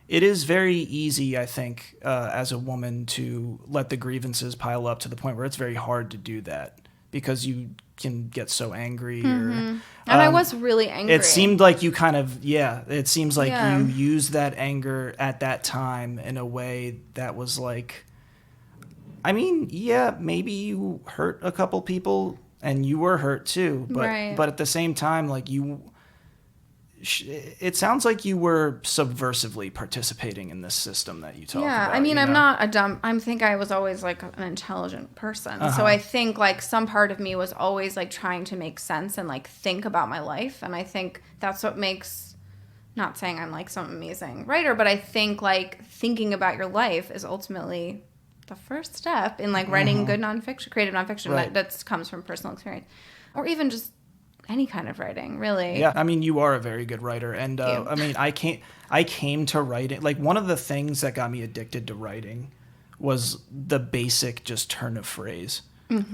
it is very easy, I think, as a woman to let the grievances pile up to the point where it's very hard to do that, because you can get so angry.
And I was really angry.
It seemed like you kind of, it seems like
Yeah.
you used that anger at that time in a way that was like, I mean, yeah, maybe you hurt a couple people and you were hurt too, but
Right.
but at the same time, like it sounds like you were subversively participating in this system that you talk about.
Yeah, I mean,
you
I'm
know?
not a dumb. I think I was always like an intelligent person. So I think like some part of me was always like trying to make sense and like think about my life. And I think that's what makes, not saying I'm like some amazing writer, but I think like thinking about your life is ultimately the first step in like writing good nonfiction, creative nonfiction
Right.
that comes from personal experience, or even just any kind of writing, really.
Yeah, I mean, you are a very good writer, and
Thank you.
I mean, I came to writing, like one of the things that got me addicted to writing was the basic just turn of phrase.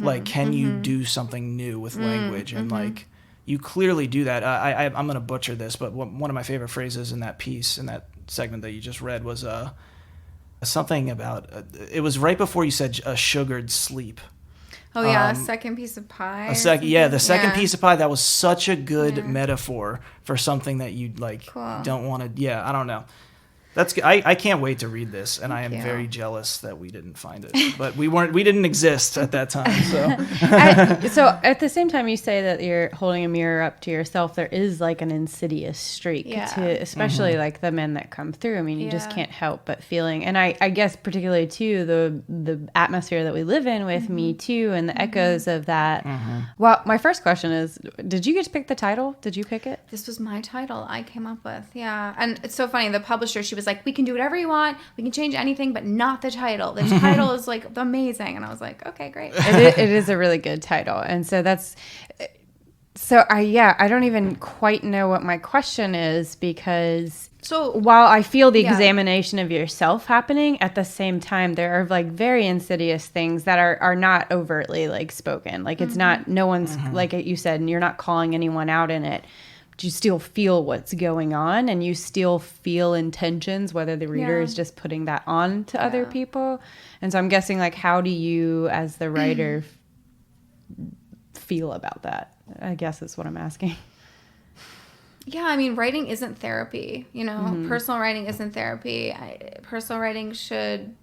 Like, can you do something new with language? And like, you clearly do that. I'm going to butcher this, but one of my favorite phrases in that piece, in that segment that you just read, was something about. It was right before you said a sugared sleep.
Oh yeah, a second piece of pie.
The second
Yeah.
piece of pie. That was such a good metaphor for something that you like
Cool.
don't want to. Yeah, I don't know. That's good. I can't wait to read this, and I am
you.
very jealous that we didn't find it, but we didn't exist at that time. So
So at the same time you say that you're holding a mirror up to yourself, there is like an insidious streak
Yeah.
to especially like the men that come through. I mean, you just
Yeah.
can't help but feeling, and I guess particularly too the atmosphere that we live in with Me Too and the echoes of that. Well, my first question is, did you get to pick the title? Did you pick it?
This was my title I came up with. Yeah. And it's so funny. The publisher, she was like, we can do whatever you want. We can change anything, but not the title. The title is like amazing. And I was like, okay, great.
It is a really good title. And so I don't even quite know what my question is, because
So
while I feel the
Yeah.
examination of yourself happening, at the same time, there are like very insidious things that are not overtly like spoken. Like it's not, no one's, like you said, and you're not calling anyone out in it. But you still feel what's going on, and you still feel intentions, whether the reader
Yeah.
is just putting that on to other people. And so I'm guessing, like, how do you as the writer feel about that? I guess is what I'm asking.
yeah, I mean, writing isn't therapy. Personal writing isn't therapy. Personal writing should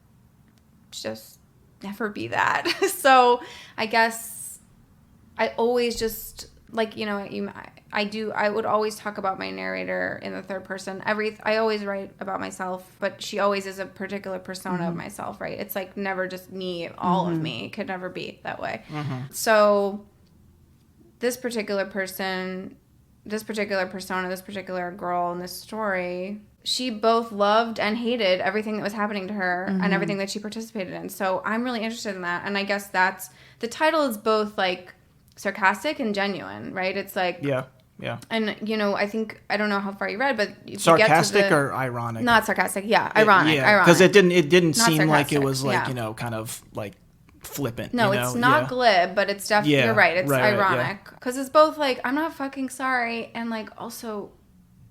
just never be that. So I guess I always just like, I would always talk about my narrator in the third person. I always write about myself, but she always is a particular persona of myself, right? It's like never just me, all of me. It could never be that way. So this particular person, this particular persona, this particular girl in this story, she both loved and hated everything that was happening to her and everything that she participated in. So I'm really interested in that. And I guess the title is both like sarcastic and genuine, right? It's like,
yeah.
and I think, I don't know how far you read, but if
Sarcastic
you get to
or ironic?
not sarcastic, ironic, ironic.
Because it didn't
Not
seem like it
sarcastic,
was like
yeah.
kind of like flippant.
No, it's not glib, but it's definitely,
Yeah,
you're right, it's
right,
ironic. Because it's both like, I'm not fucking sorry, and like, also,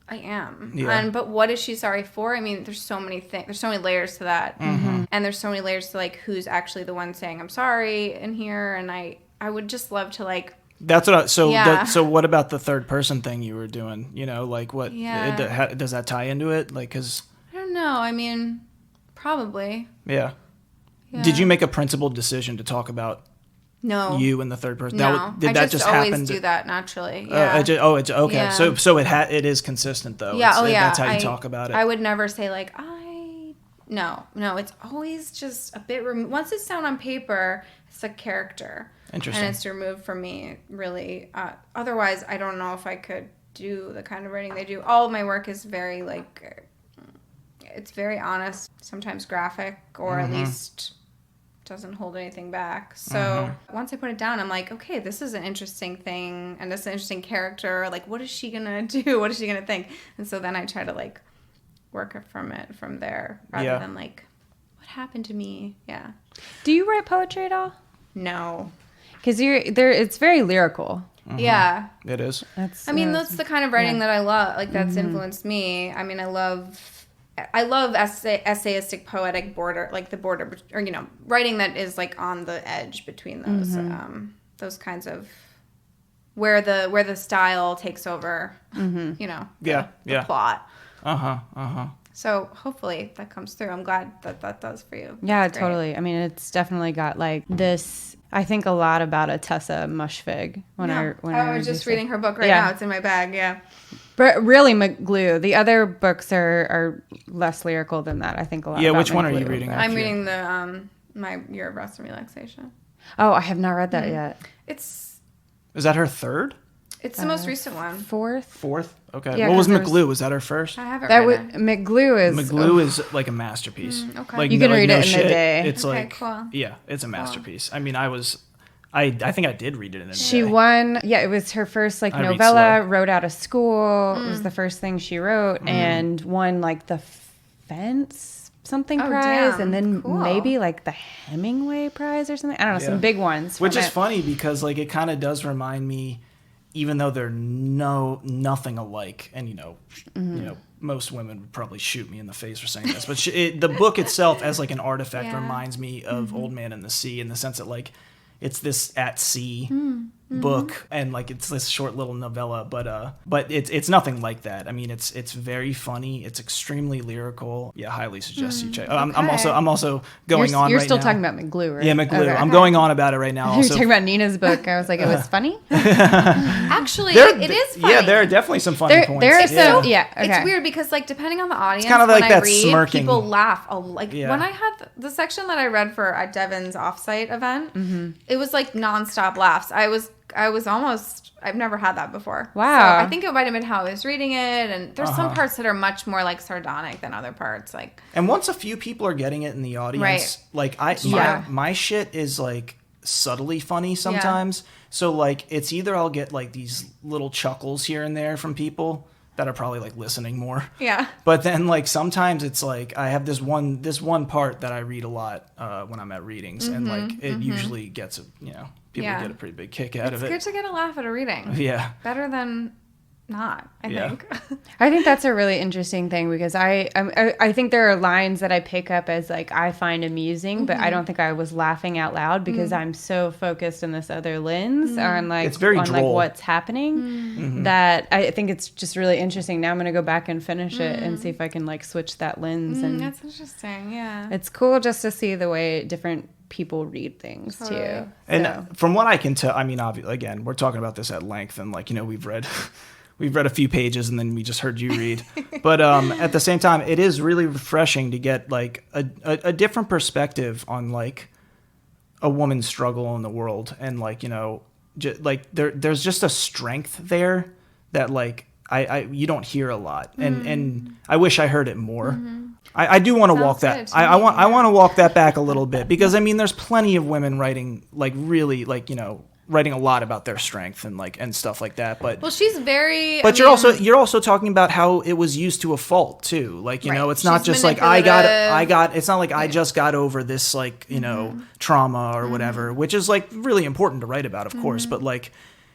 I am.
Yeah.
But what is she sorry for? I mean, there's so many things, there's so many layers to that. And there's so many layers to like, who's actually the one saying I'm sorry in here, and I would just love to like,
That's what.
Yeah.
So what about the third person thing you were doing? Like what?
Yeah.
Does that tie into it? Like, cause
I don't know, I mean, probably.
yeah.
Yeah.
Did you make a principled decision to talk about
No.
you in the third person?
No.
Did that just
always
happen?
do that naturally. Yeah.
It's okay.
Yeah.
So it is consistent though.
Yeah.
That's how you talk about it.
I would never say like no. It's always just a bit. Once it's down on paper, it's a character.
Interesting.
And it's removed from me, really. Otherwise, I don't know if I could do the kind of writing they do. All of my work is very like, it's very honest, sometimes graphic, or at least doesn't hold anything back. So once I put it down, I'm like, okay, this is an interesting thing, and this is an interesting character. Like, what is she gonna do? What is she gonna think? And so then I try to like work from there rather than like, what happened to me? Yeah.
Do you write poetry at all?
No.
Because it's very lyrical.
Yeah.
It is.
That's the kind of writing that I love. Like, that's influenced me. I mean, I love essayistic, poetic border, like the border, or, you know, writing that is like on the edge between those kinds of where the style takes over, you know, the plot. So hopefully that comes through. I'm glad that does for you.
Yeah, totally. I mean, it's definitely got like this. I think a lot about a Tessa Mushfig
I was just reading her book now. It's in my bag. Yeah.
But really, McGlue. The other books are less lyrical than that. I think a lot.
Yeah,
about
which one are
McGlue,
you reading?
I'm reading the My Year of Rest and Relaxation.
Oh, I have not read that yet.
Is
that her third?
It's the most recent one.
Fourth.
Okay.
Yeah,
what was McGlue? Was that her first?
I haven't read it.
McGlue
is like a masterpiece.
Okay.
Like,
you can read it in a day.
It's
okay,
like,
cool.
Yeah, it's a masterpiece. I mean, I think I did read it in a day.
She won. Yeah, it was her first like novella. Wrote out of school. It was the first thing she wrote, and won like the Fence prize, and then maybe like the Hemingway prize or something. I don't know, some big ones.
Which is funny because like it kind of does remind me, even though they're nothing alike, and you know, most women would probably shoot me in the face for saying this, but the book itself as like an artifact reminds me of Old Man and the Sea, in the sense that like it's this at sea book, and like it's this short little novella, but it's nothing like that. I mean, it's very funny. It's extremely lyrical. Yeah, highly suggest you check. I'm also going on.
You're
right
still
now.
talking about McGlue, right?
Yeah, McGlue.
Okay.
I'm going on about it right now.
You're talking about Nina's book. I was like, it was funny.
Actually, it is funny.
Yeah, there are definitely some funny points.
There are some. Okay.
It's weird because like depending on the audience,
it's kind of like
when
that
I read,
smirking.
people laugh. When I had the section that I read for at Devin's offsite event, it was like nonstop laughs. I was almost, I've never had that before.
Wow.
So I think it might have been how I was reading it, and there's some parts that are much more like sardonic than other parts. Like,
and once a few people are getting it in the audience, like my shit is like subtly funny sometimes. So like it's either I'll get like these little chuckles here and there from people that are probably like listening more.
Yeah.
But then like sometimes it's like I have this one part that I read a lot when I'm at readings, and like it usually gets people get a pretty big kick out of it.
It's good to get a laugh at a reading.
Yeah.
Better than not, I think.
I think that's a really interesting thing, because I think there are lines that I pick up as like I find amusing, but I don't think I was laughing out loud because I'm so focused on this other lens on like
it's very droll.
like what's happening that I think it's just really interesting. Now I'm gonna go back and finish it and see if I can like switch that lens. And
that's interesting. Yeah.
It's cool just to see the way different people read things too.
And from what I can tell, I mean, obviously, again, we're talking about this at length, and like we've read a few pages, and then we just heard you read. But at the same time, it is really refreshing to get like a different perspective on like a woman's struggle in the world, and like like there's just a strength there that like you don't hear a lot, and I wish I heard it more. I do want to walk that. I want to walk that back a little bit, because I mean, there's plenty of women writing like really like writing a lot about their strength and stuff like that. But
she's very.
But you're also talking about how it was used to a fault too. Like it's not just like I got. It's not like I just got over this like trauma or whatever, which is like really important to write about, of course. But like,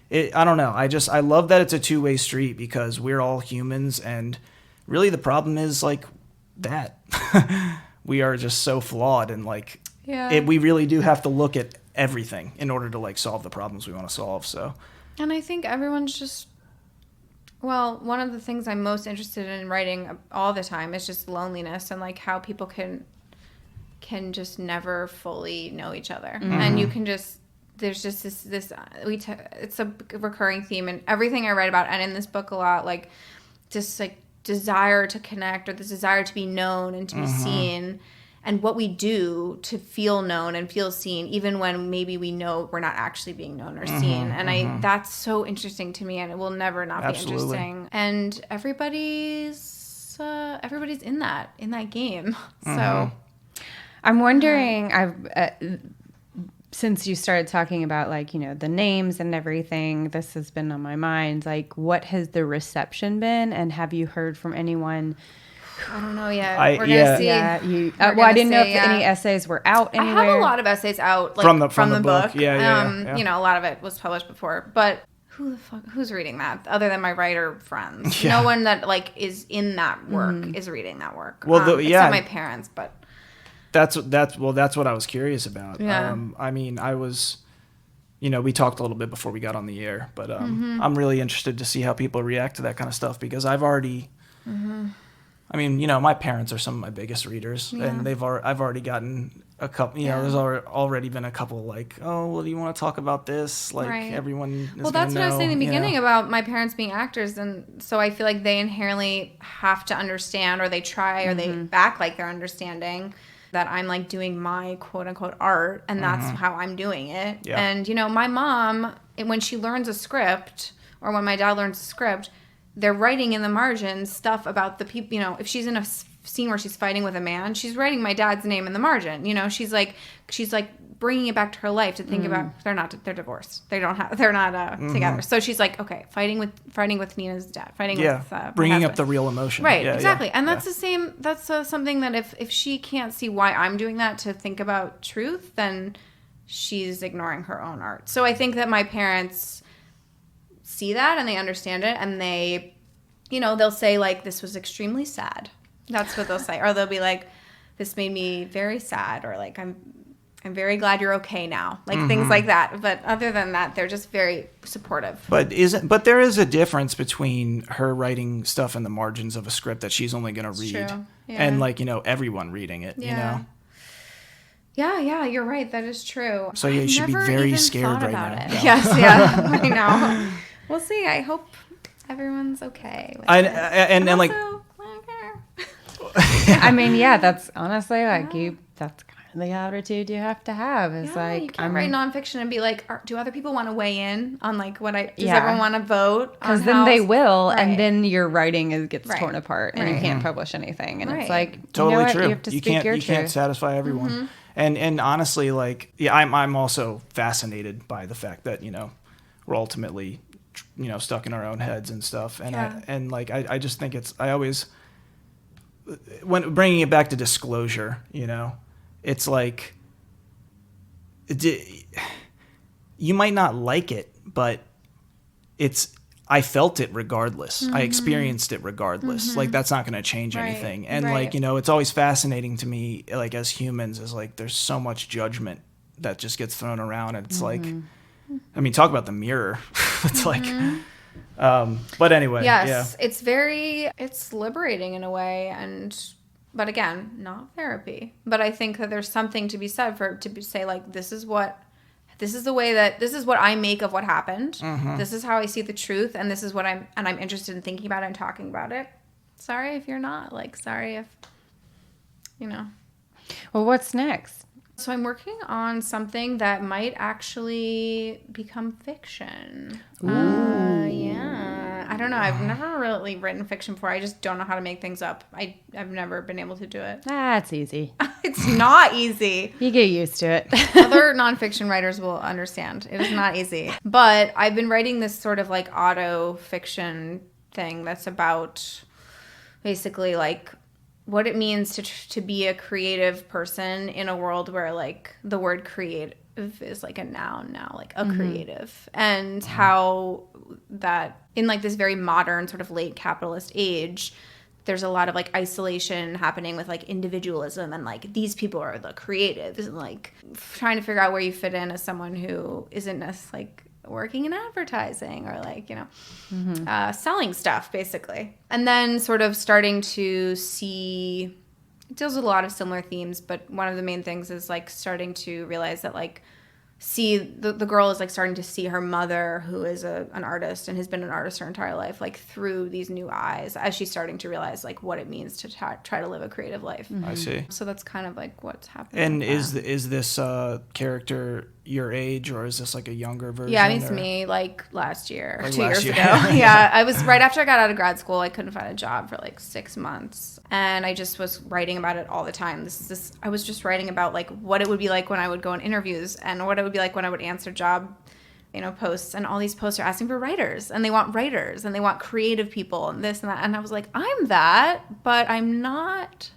I don't know. I love that it's a two-way street, because we're all humans, and really the problem is like that we are just so flawed, and like we really do have to look at everything in order to like solve the problems we want to solve. So,
and I think everyone's just, one of the things I'm most interested in writing all the time is just loneliness, and like how people can just never fully know each other, and you can just. There's just this it's a recurring theme in everything I write about, and in this book a lot, like just like desire to connect, or this desire to be known and to be seen, and what we do to feel known and feel seen, even when maybe we know we're not actually being known or seen. And that's so interesting to me, and it will never not be interesting. And everybody's in that game. So
I'm wondering, since you started talking about like, the names and everything, this has been on my mind. Like, what has the reception been? And have you heard from anyone?
I don't know yet.
We're
gonna see.
Yeah, I didn't know if any essays were out anywhere.
I have a lot of essays out, like from the book.
Yeah.
A lot of it was published before, but who's reading that other than my writer friends?
Yeah.
No one that like is in that work is reading that work.
Well,
except my parents, but
that's what I was curious about.
Yeah.
I mean, I was, we talked a little bit before we got on the air, but I'm really interested to see how people react to that kind of stuff because I've already. I mean, my parents are some of my biggest readers, and I've already gotten a couple. There's already been a couple like, oh, well, do you want to talk about this? Like everyone. Is
that's what I was saying in the beginning
about
my parents being actors, and so I feel like they inherently have to understand, or they try, or they act like they're understanding that I'm like doing my quote unquote art, and that's how I'm doing it. Yeah. And my mom, when she learns a script, or when my dad learns a script, they're writing in the margins stuff about the people, if she's in a scene where she's fighting with a man, she's writing my dad's name in the margin. She's like bringing it back to her life to think about, they're divorced. They're not together. So she's like, okay, fighting with Nina's dad, with
bringing up the real emotion.
Right. Exactly. And that's the same, that's something that if she can't see why I'm doing that to think about truth, then she's ignoring her own art. So I think that my parents see that and they understand it, and they, they'll say like, this was extremely sad. That's what they'll say. Or they'll be like, this made me very sad, or like, I'm very glad you're okay now. Like things like that. But other than that, they're just very supportive.
But there is a difference between her writing stuff in the margins of a script that she's only going to read and like, everyone reading it,
Yeah, you're right. That is true.
So you should be very scared right now.
Yes, I know. We'll see. I hope everyone's okay with it.
And like,
I mean, that's honestly like that's kind of the attitude you have to have. Is like,
you can't write nonfiction and be like, do other people want to weigh in on like does everyone want to vote?
Because then they will, and then your writing gets torn apart, and you can't publish anything. And it's like,
totally true.
You have to speak your truth.
You can't satisfy everyone. And honestly, like, I'm also fascinated by the fact that we're ultimately stuck in our own heads and stuff. And I just think I always, when bringing it back to disclosure, it's like, you might not like it, but I felt it regardless. I experienced it regardless. Like, that's not going to change anything. And like, it's always fascinating to me, like, as humans, is like, there's so much judgment that just gets thrown around. And it's like, I mean, talk about the mirror. It's like, but anyway.
Yes, it's liberating in a way. But again, not therapy. But I think that there's something to be said to say like, this is what I make of what happened. This is how I see the truth. And this is what I'm interested in thinking about it and talking about it. Sorry if you're not, like, sorry if,
Well, what's next?
So I'm working on something that might actually become fiction. I don't know. I've never really written fiction before. I just don't know how to make things up. I've never been able to do it.
That's easy.
It's not easy.
You get used to it.
Other nonfiction writers will understand. It is not easy. But I've been writing this sort of like auto fiction thing that's about basically like what it means to be a creative person in a world where like the word creative is like a noun now, like a creative, and how that in like this very modern sort of late capitalist age, there's a lot of like isolation happening with like individualism, and like these people are the creatives, and like trying to figure out where you fit in as someone who isn't necessarily like working in advertising or like, selling stuff basically. And then sort of starting to see, it deals with a lot of similar themes, but one of the main things is like starting to realize that like, see the girl is like starting to see her mother, who is an artist and has been an artist her entire life, like through these new eyes, as she's starting to realize like what it means to try to live a creative life.
I see.
So that's kind of like what's happening.
And is this character your age, or is this like a younger version?
Yeah, it's me like last year,
like
2
last
years
year.
ago. Yeah, I was right after I got out of grad school. I couldn't find a job for like 6 months, and I just was writing about it all the time. I was just writing about like what it would be like when I would go on interviews and what it would be like when I would answer job, posts, and all these posts are asking for writers, and they want writers, and they want creative people, and this and that, and I was like, I'm that, but I'm not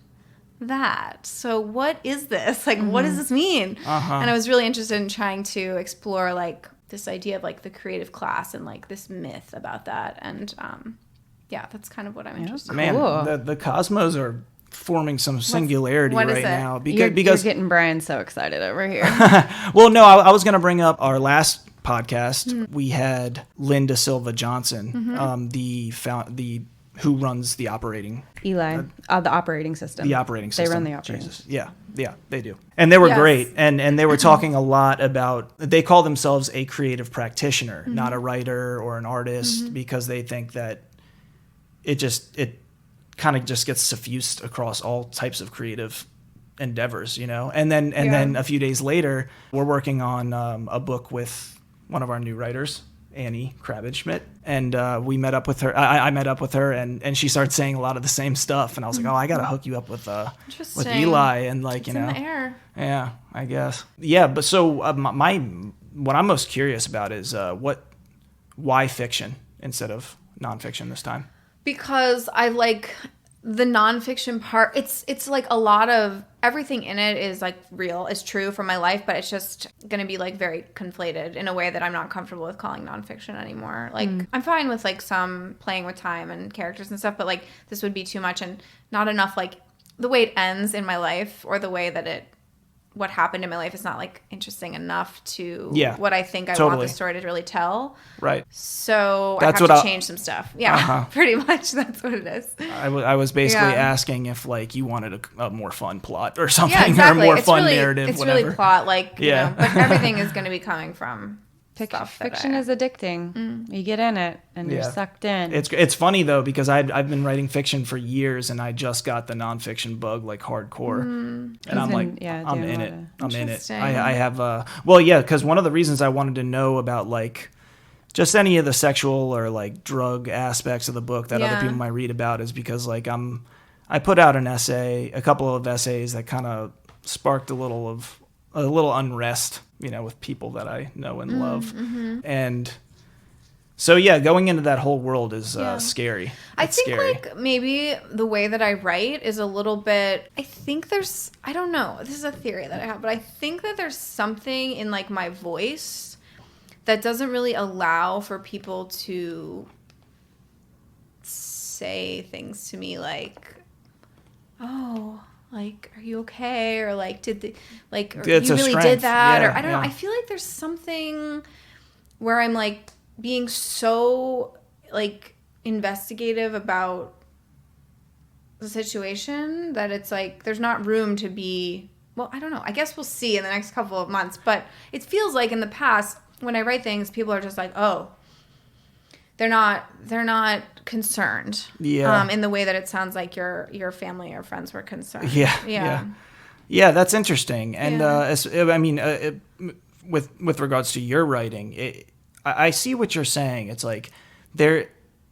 that. So what is this? Like, what does this mean? And I was really interested in trying to explore like this idea of like the creative class and like this myth about that. And that's kind of what I'm interested in.
Man, the Cosmos are forming some singularity
what is
right
it?
now
Because you're getting Brian so excited over here.
Well, no, I was going to bring up our last podcast. We had Linda Silva Johnson, the who runs the operating
Eli, the operating system.
The operating system.
They run the operating
system. Yeah, they do. And they were
Yes.
great. And they were talking a lot about, they call themselves a creative practitioner, not a writer or an artist, because they think that it kind of just gets suffused across all types of creative endeavors, And then a few days later, we're working on a book with one of our new writers, Annie Krabbage-Schmidt, and we met up with her. I met up with her, and she started saying a lot of the same stuff, and I was like, I gotta hook you up with Eli, and like
It's in the air.
Yeah, I guess. Yeah, but so what I'm most curious about is why fiction instead of nonfiction this time?
Because I like the nonfiction part. It's like a lot of everything in it is like real, it's true from my life, but it's just gonna be like very conflated in a way that I'm not comfortable with calling nonfiction anymore. Like I'm fine with like some playing with time and characters and stuff, but like this would be too much and not enough. Like the way it ends in my life or the way that what happened in my life is not like interesting enough to what I think I want the story to really tell.
Right.
So I have to change some stuff. Yeah, pretty much. That's what it is.
I was basically asking if like you wanted a more fun plot or something,
exactly.
or a more fun narrative.
It's
whatever.
really plot, like but everything is going to be coming from
Fiction is addicting. You get in it and you're sucked in.
It's funny though, because I've been writing fiction for years, and I just got the nonfiction bug like hardcore, and I'm like, I'm in it. I'm in it. I have because one of the reasons I wanted to know about like just any of the sexual or like drug aspects of the book that other people might read about is because like I put out a couple of essays that kind of sparked a little unrest, with people that I know and love. And so, going into that whole world is scary.
I think like maybe the way that I write is a little bit, I don't know, this is a theory that I have, but I think that there's something in like my voice that doesn't really allow for people to say things to me like, oh, like, are you okay? Or like, you really did that? Or I don't know. I feel like there's something where I'm like being so like investigative about the situation that it's like there's not room to be, well, I don't know. I guess we'll see in the next couple of months. But it feels like in the past when I write things, people are just like, oh, they're not concerned. In the way that it sounds like your family or friends were concerned.
Yeah, that's interesting. And with regards to your writing, I see what you're saying. It's like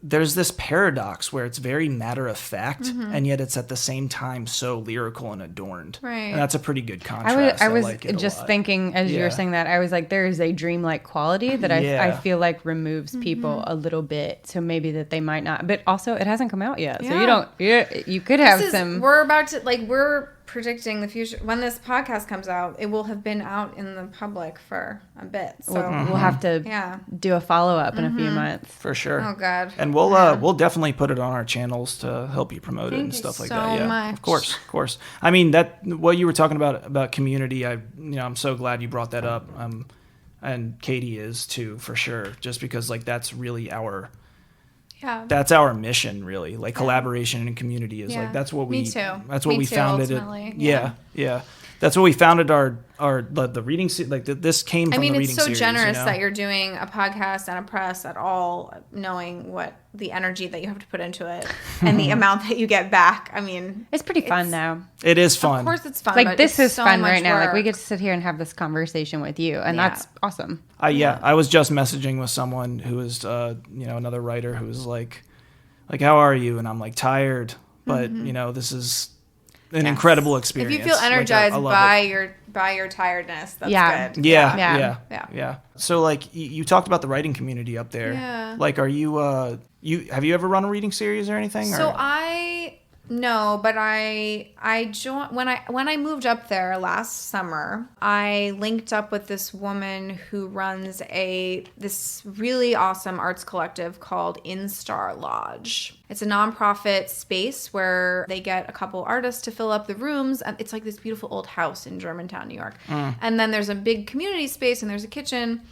there's this paradox where it's very matter of fact, and yet it's at the same time so lyrical and adorned.
Right.
And that's a pretty good contrast.
I was
like it
just thinking as you were saying that, I was like, there is a dreamlike quality that I feel like removes people a little bit. So maybe that they might not, but also it hasn't come out yet. So you could have some.
We're about to we're predicting the future. When this podcast comes out, it will have been out in the public for a bit. So
we'll have to do a follow-up in a few months.
For sure.
Oh, God.
And we'll definitely put it on our channels to help you promote it and stuff like that. Yeah,
much.
Of course. I mean, that what you were talking about community, I'm so glad you brought that up. And Katie is too, for sure. Just because like that's really that's our mission, really. Like collaboration and community is like that's what we.
Me too.
That's what we founded it.
Yeah.
That's what we founded the reading series. Like this came from the reading series.
I mean, it's so generous that you're doing a podcast and a press at all, knowing what the energy that you have to put into it and the amount that you get back. I mean,
it's pretty fun though.
It is fun.
Of course it's fun.
Like this is
so
fun right now.
work.
Like we get to sit here and have this conversation with you, and that's awesome.
I was just messaging with someone who is, another writer who was like, how are you? And I'm like, tired, but this is an incredible experience.
If you feel energized by your tiredness, that's good.
Yeah. So like you talked about the writing community up there.
Yeah.
Like, are you have you ever run a reading series or anything?
So but I joined when I moved up there last summer. I linked up with this woman who runs this really awesome arts collective called Instar Lodge. It's a nonprofit space where they get a couple artists to fill up the rooms. It's like this beautiful old house in Germantown, New York. And then there's a big community space and there's a kitchen.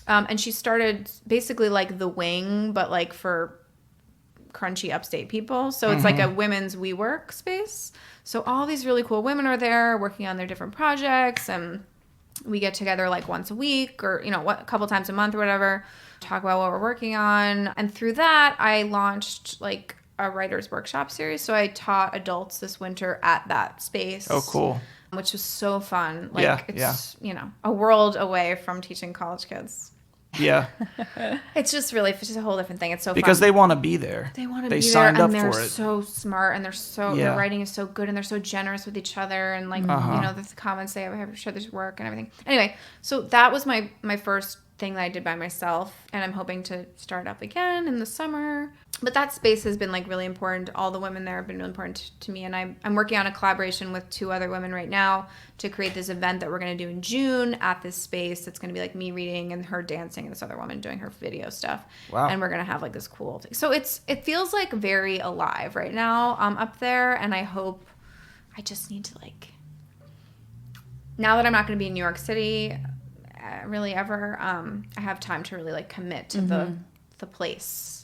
And she started basically like the wing, but like for crunchy upstate people. So it's like a women's WeWork space. So all these really cool women are there working on their different projects, and we get together like once a week or a couple times a month or whatever, talk about what we're working on. And through that I launched like a writer's workshop series. So I taught adults this winter at that space.
Oh, cool.
Which was so fun. Like it's a world away from teaching college kids.
Yeah.
It's just a whole different thing. It's so fun.
Because they want to be there.
They want to be there.
Signed up
and they're
for it.
so smart, and their writing is so good, and they're so generous with each other, and like the comments they have each other's work and everything. Anyway, so that was my first thing that I did by myself, and I'm hoping to start up again in the summer. But that space has been like really important. All the women there have been really important to me, and I'm working on a collaboration with 2 other women right now to create this event that we're going to do in June at this space. It's going to be like me reading and her dancing and this other woman doing her video stuff. Wow. And we're going to have like this cool thing. So it feels like very alive right now up there, and I just need to like, now that I'm not going to be in New York City really ever, I have time to really like commit to the place.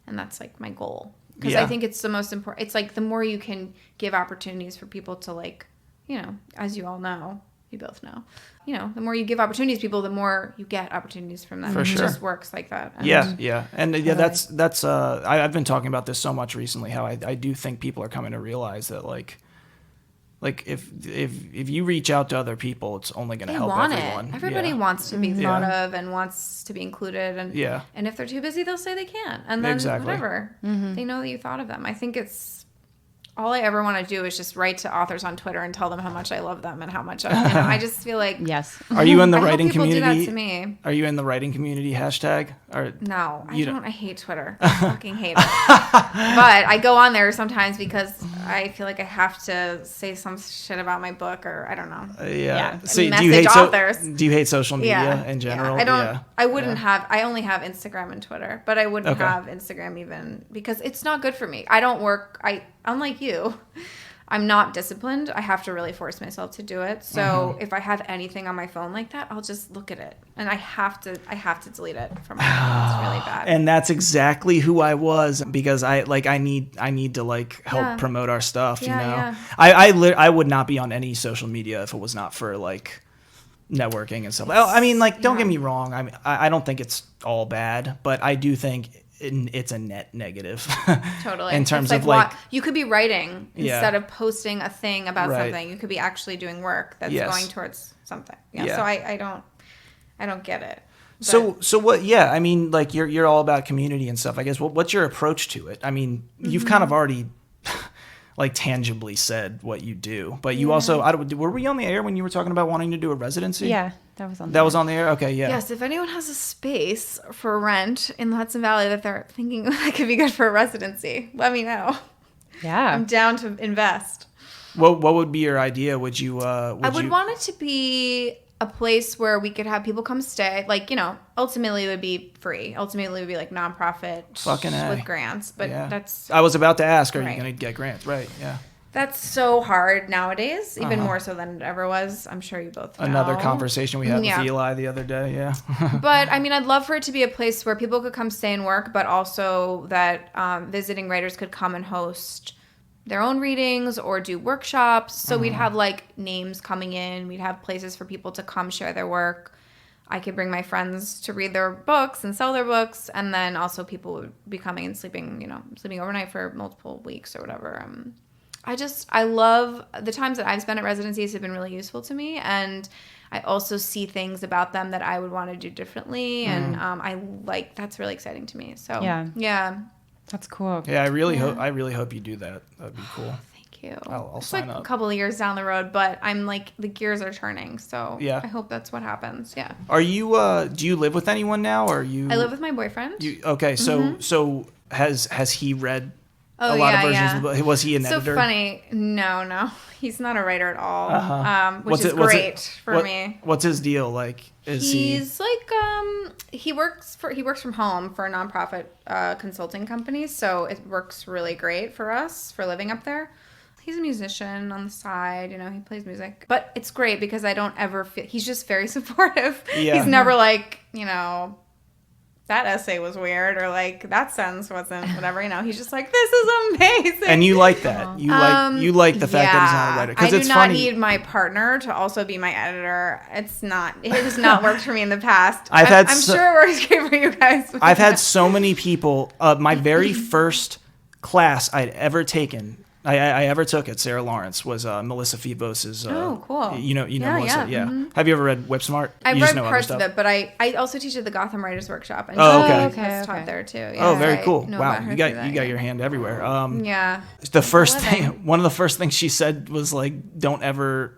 And that's like my goal, because I think it's the most important. It's like the more you can give opportunities for people to like, as you all know, you both know, the more you give opportunities to people, the more you get opportunities from them.
For sure.
It just works like that.
And And that's I've been talking about this so much recently, how I do think people are coming to realize that like if you reach out to other people, it's only going to help everyone.
Everybody wants to be thought of and wants to be included, and if they're too busy, they'll say they can't, and then whatever, they know that you thought of them. I think it's all I ever want to do is just write to authors on Twitter and tell them how much I love them and how much I just feel like
yes.
Are you in the writing
people
community?
Do that to me.
Are you in the writing community hashtag? Or
no, I don't. I hate Twitter. I fucking hate it. But I go on there sometimes because I feel like I have to say some shit about my book, or I don't know.
So
do you hate authors?
Do you hate social media in general?
I don't. I wouldn't have. I only have Instagram and Twitter, but I wouldn't have Instagram even because it's not good for me. I don't work. Unlike you, I'm not disciplined. I have to really force myself to do it. So if I have anything on my phone like that, I'll just look at it, and I have to delete it from my phone. It's really bad.
And that's exactly who I was, because I need to like help promote our stuff. I would not be on any social media if it was not for like networking and stuff. I mean, like, don't get me wrong. I mean, I don't think it's all bad, but I do think it's a net negative.
Totally.
In terms of like,
you could be writing instead of posting a thing about something. You could be actually doing work that's going towards something. So I don't get it. But.
So what? Yeah, I mean, like you're all about community and stuff. I guess. What's your approach to it? I mean, you've kind of already like tangibly said what you do, but you also were we on the air when you were talking about wanting to do a residency?
Yeah, that was on.
That was on the air. Okay, yeah.
Yes, if anyone has a space for rent in the Hudson Valley that they're thinking that could be good for a residency, let me know. Yeah, I'm down to invest.
What would be your idea? Would you? I
would want it to be a place where we could have people come stay. Like, ultimately it would be free. Ultimately it would be like nonprofit with grants. But that's...
I was about to ask, are you going to get grants? Right, yeah.
That's so hard nowadays, even more so than it ever was. I'm sure you both know.
Another conversation we had with Eli the other day,
But, I mean, I'd love for it to be a place where people could come stay and work, but also that visiting writers could come and host their own readings or do workshops. So we'd have like names coming in. We'd have places for people to come share their work. I could bring my friends to read their books and sell their books, and then also people would be coming and sleeping overnight for multiple weeks or whatever. I love the times that I've spent at residencies have been really useful to me, and I also see things about them that I would want to do differently, and that's really exciting to me. So yeah,
that's cool.
Yeah, I really hope you do that. That'd be cool.
Thank you.
I'll sign up.
A couple of years down the road, but I'm like the gears are turning, so
yeah.
I hope that's what happens. Yeah.
Are you? Do you live with anyone now? Or are you?
I live with my boyfriend.
Okay, so has he read
a
lot of versions of the book? Was he an editor?
So funny. No. He's not a writer at all, which is great for me.
What's his deal? Like,
he's like he works from home for a nonprofit consulting company, so it works really great for us for living up there. He's a musician on the side, he plays music. But it's great because I don't ever feel he's just very supportive. Yeah. He's never like, that essay was weird, or like that sentence wasn't whatever. He's just like, this is amazing.
And you like that. You like the fact that he's not a writer.
I do not need my partner to also be my editor. It has not worked for me in the past. I'm sure it works great for you guys.
I've had so many people. My very first class I'd ever taken, I ever took at Sarah Lawrence was Melissa Fivos's.
Oh, cool.
You know Melissa, yeah.
Mm-hmm.
Have you ever read Whip Smart?
I've read parts of it, but I also teach at the Gotham Writers Workshop. And
okay.
Taught there too. Yeah,
oh, very cool. Wow, you got your hand everywhere.
Yeah.
One of the first things she said was like, don't ever.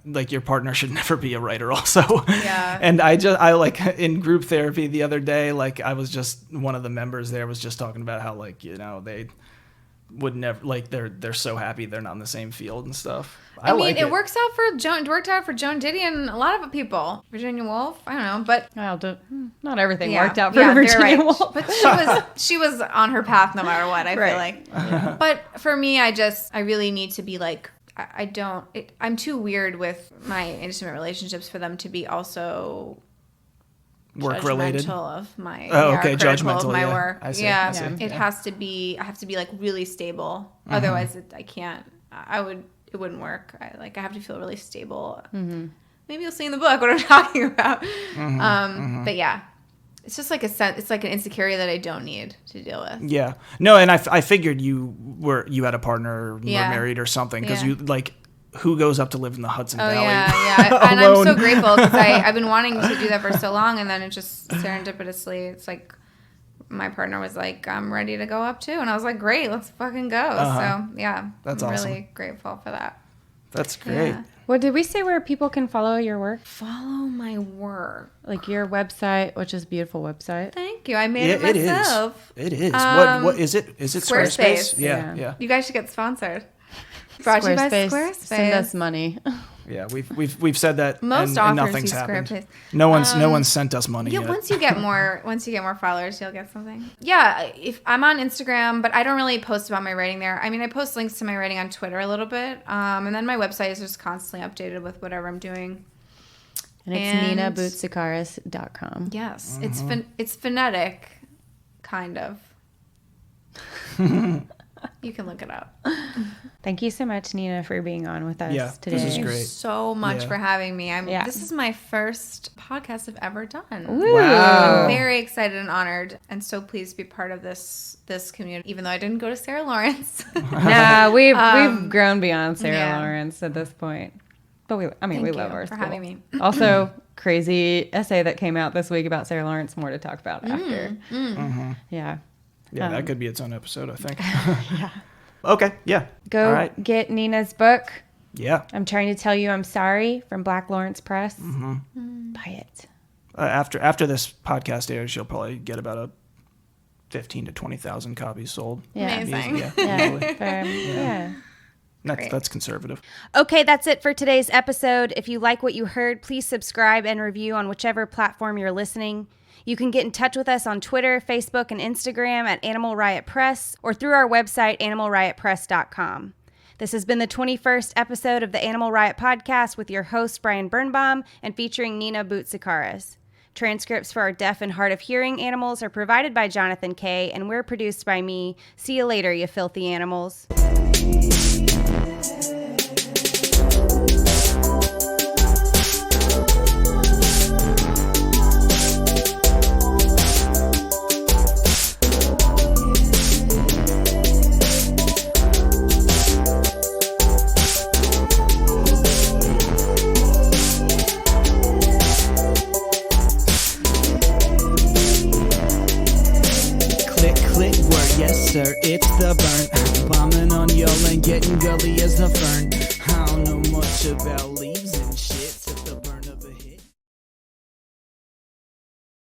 Like, your partner should never be a writer also.
Yeah.
And I like in group therapy the other day, like I was just, one of the members there was just talking about how like, they would never, like they're so happy they're not in the same field and stuff. I mean,
it worked out for Joan Didion and a lot of people. Virginia Woolf, I don't know, but
not everything worked out for Virginia Woolf.
But she was on her path no matter what, I feel like. Yeah. But for me, I really need to be like, I'm too weird with my intimate relationships for them to be also
work related
of my
judgmental
of my work.
I see.
It has to be, I have to be like really stable. Mm-hmm. Otherwise I can't, it wouldn't work. I have to feel really stable. Mm-hmm. Maybe you'll see in the book what I'm talking about. Mm-hmm. But yeah, it's just like it's like an insecurity that I don't need to deal with.
Yeah. No, and I figured you had a partner, were married or something, because you like, who goes up to live in the Hudson Valley?
Yeah. And I'm so grateful because I've been wanting to do that for so long, and then it just serendipitously, it's like my partner was like, I'm ready to go up too, and I was like, great, let's fucking go. So yeah,
that's
I'm
awesome.
Really grateful for that.
That's great.
Yeah.
Well, did we say where people can follow your work?
Follow my work.
Like your website, which is a beautiful website.
Thank you. I made it myself.
It is. What is it? Is it
Squarespace?
Yeah.
You guys should get sponsored. Brought to you by Squarespace.
Send us money.
Yeah, we've said that.
Most
and
authors
nothing's
use
happened.
Squarespace.
No one's sent us money yet.
Once you get more followers, you'll get something. Yeah, if I'm on Instagram, but I don't really post about my writing there. I mean, I post links to my writing on Twitter a little bit, and then my website is just constantly updated with whatever I'm doing.
And it's ninaboutsikaris.com.
Yes, it's phonetic, kind of. You can look it up.
Thank you so much, Nina, for being on with us today.
This is
Thank
great.
you so much for having me. This is my first podcast I've ever done.
Ooh.
Wow.
I'm very excited and honored, and so pleased to be part of this community. Even though I didn't go to Sarah Lawrence.
No, we've grown beyond Sarah Lawrence at this point. But we love our
for
school.
having me.
Also, crazy essay that came out this week about Sarah Lawrence. More to talk about after.
Mm-hmm.
Yeah.
Yeah, that could be its own episode, I think. Yeah. Okay, yeah.
Go get Nina's book.
Yeah.
I'm trying to tell you I'm sorry from Black Lawrence Press. Mm-hmm. Buy it.
After this podcast airs, you'll probably get about 15 to 20,000 copies sold.
Yeah. Amazing.
Yeah.
That's conservative.
Okay, that's it for today's episode. If you like what you heard, please subscribe and review on whichever platform you're listening. You can get in touch with us on Twitter, Facebook, and Instagram at Animal Riot Press or through our website, animalriotpress.com. This has been the 21st episode of the Animal Riot Podcast with your host, Brian Birnbaum, and featuring Nina Boutsikaris. Transcripts for our deaf and hard of hearing animals are provided by Jonathan Kay, and we're produced by me. See you later, you filthy animals.
Yes, sir, it's the burn. Bombing on y'all and getting gully as the fern. I don't know much about Lee,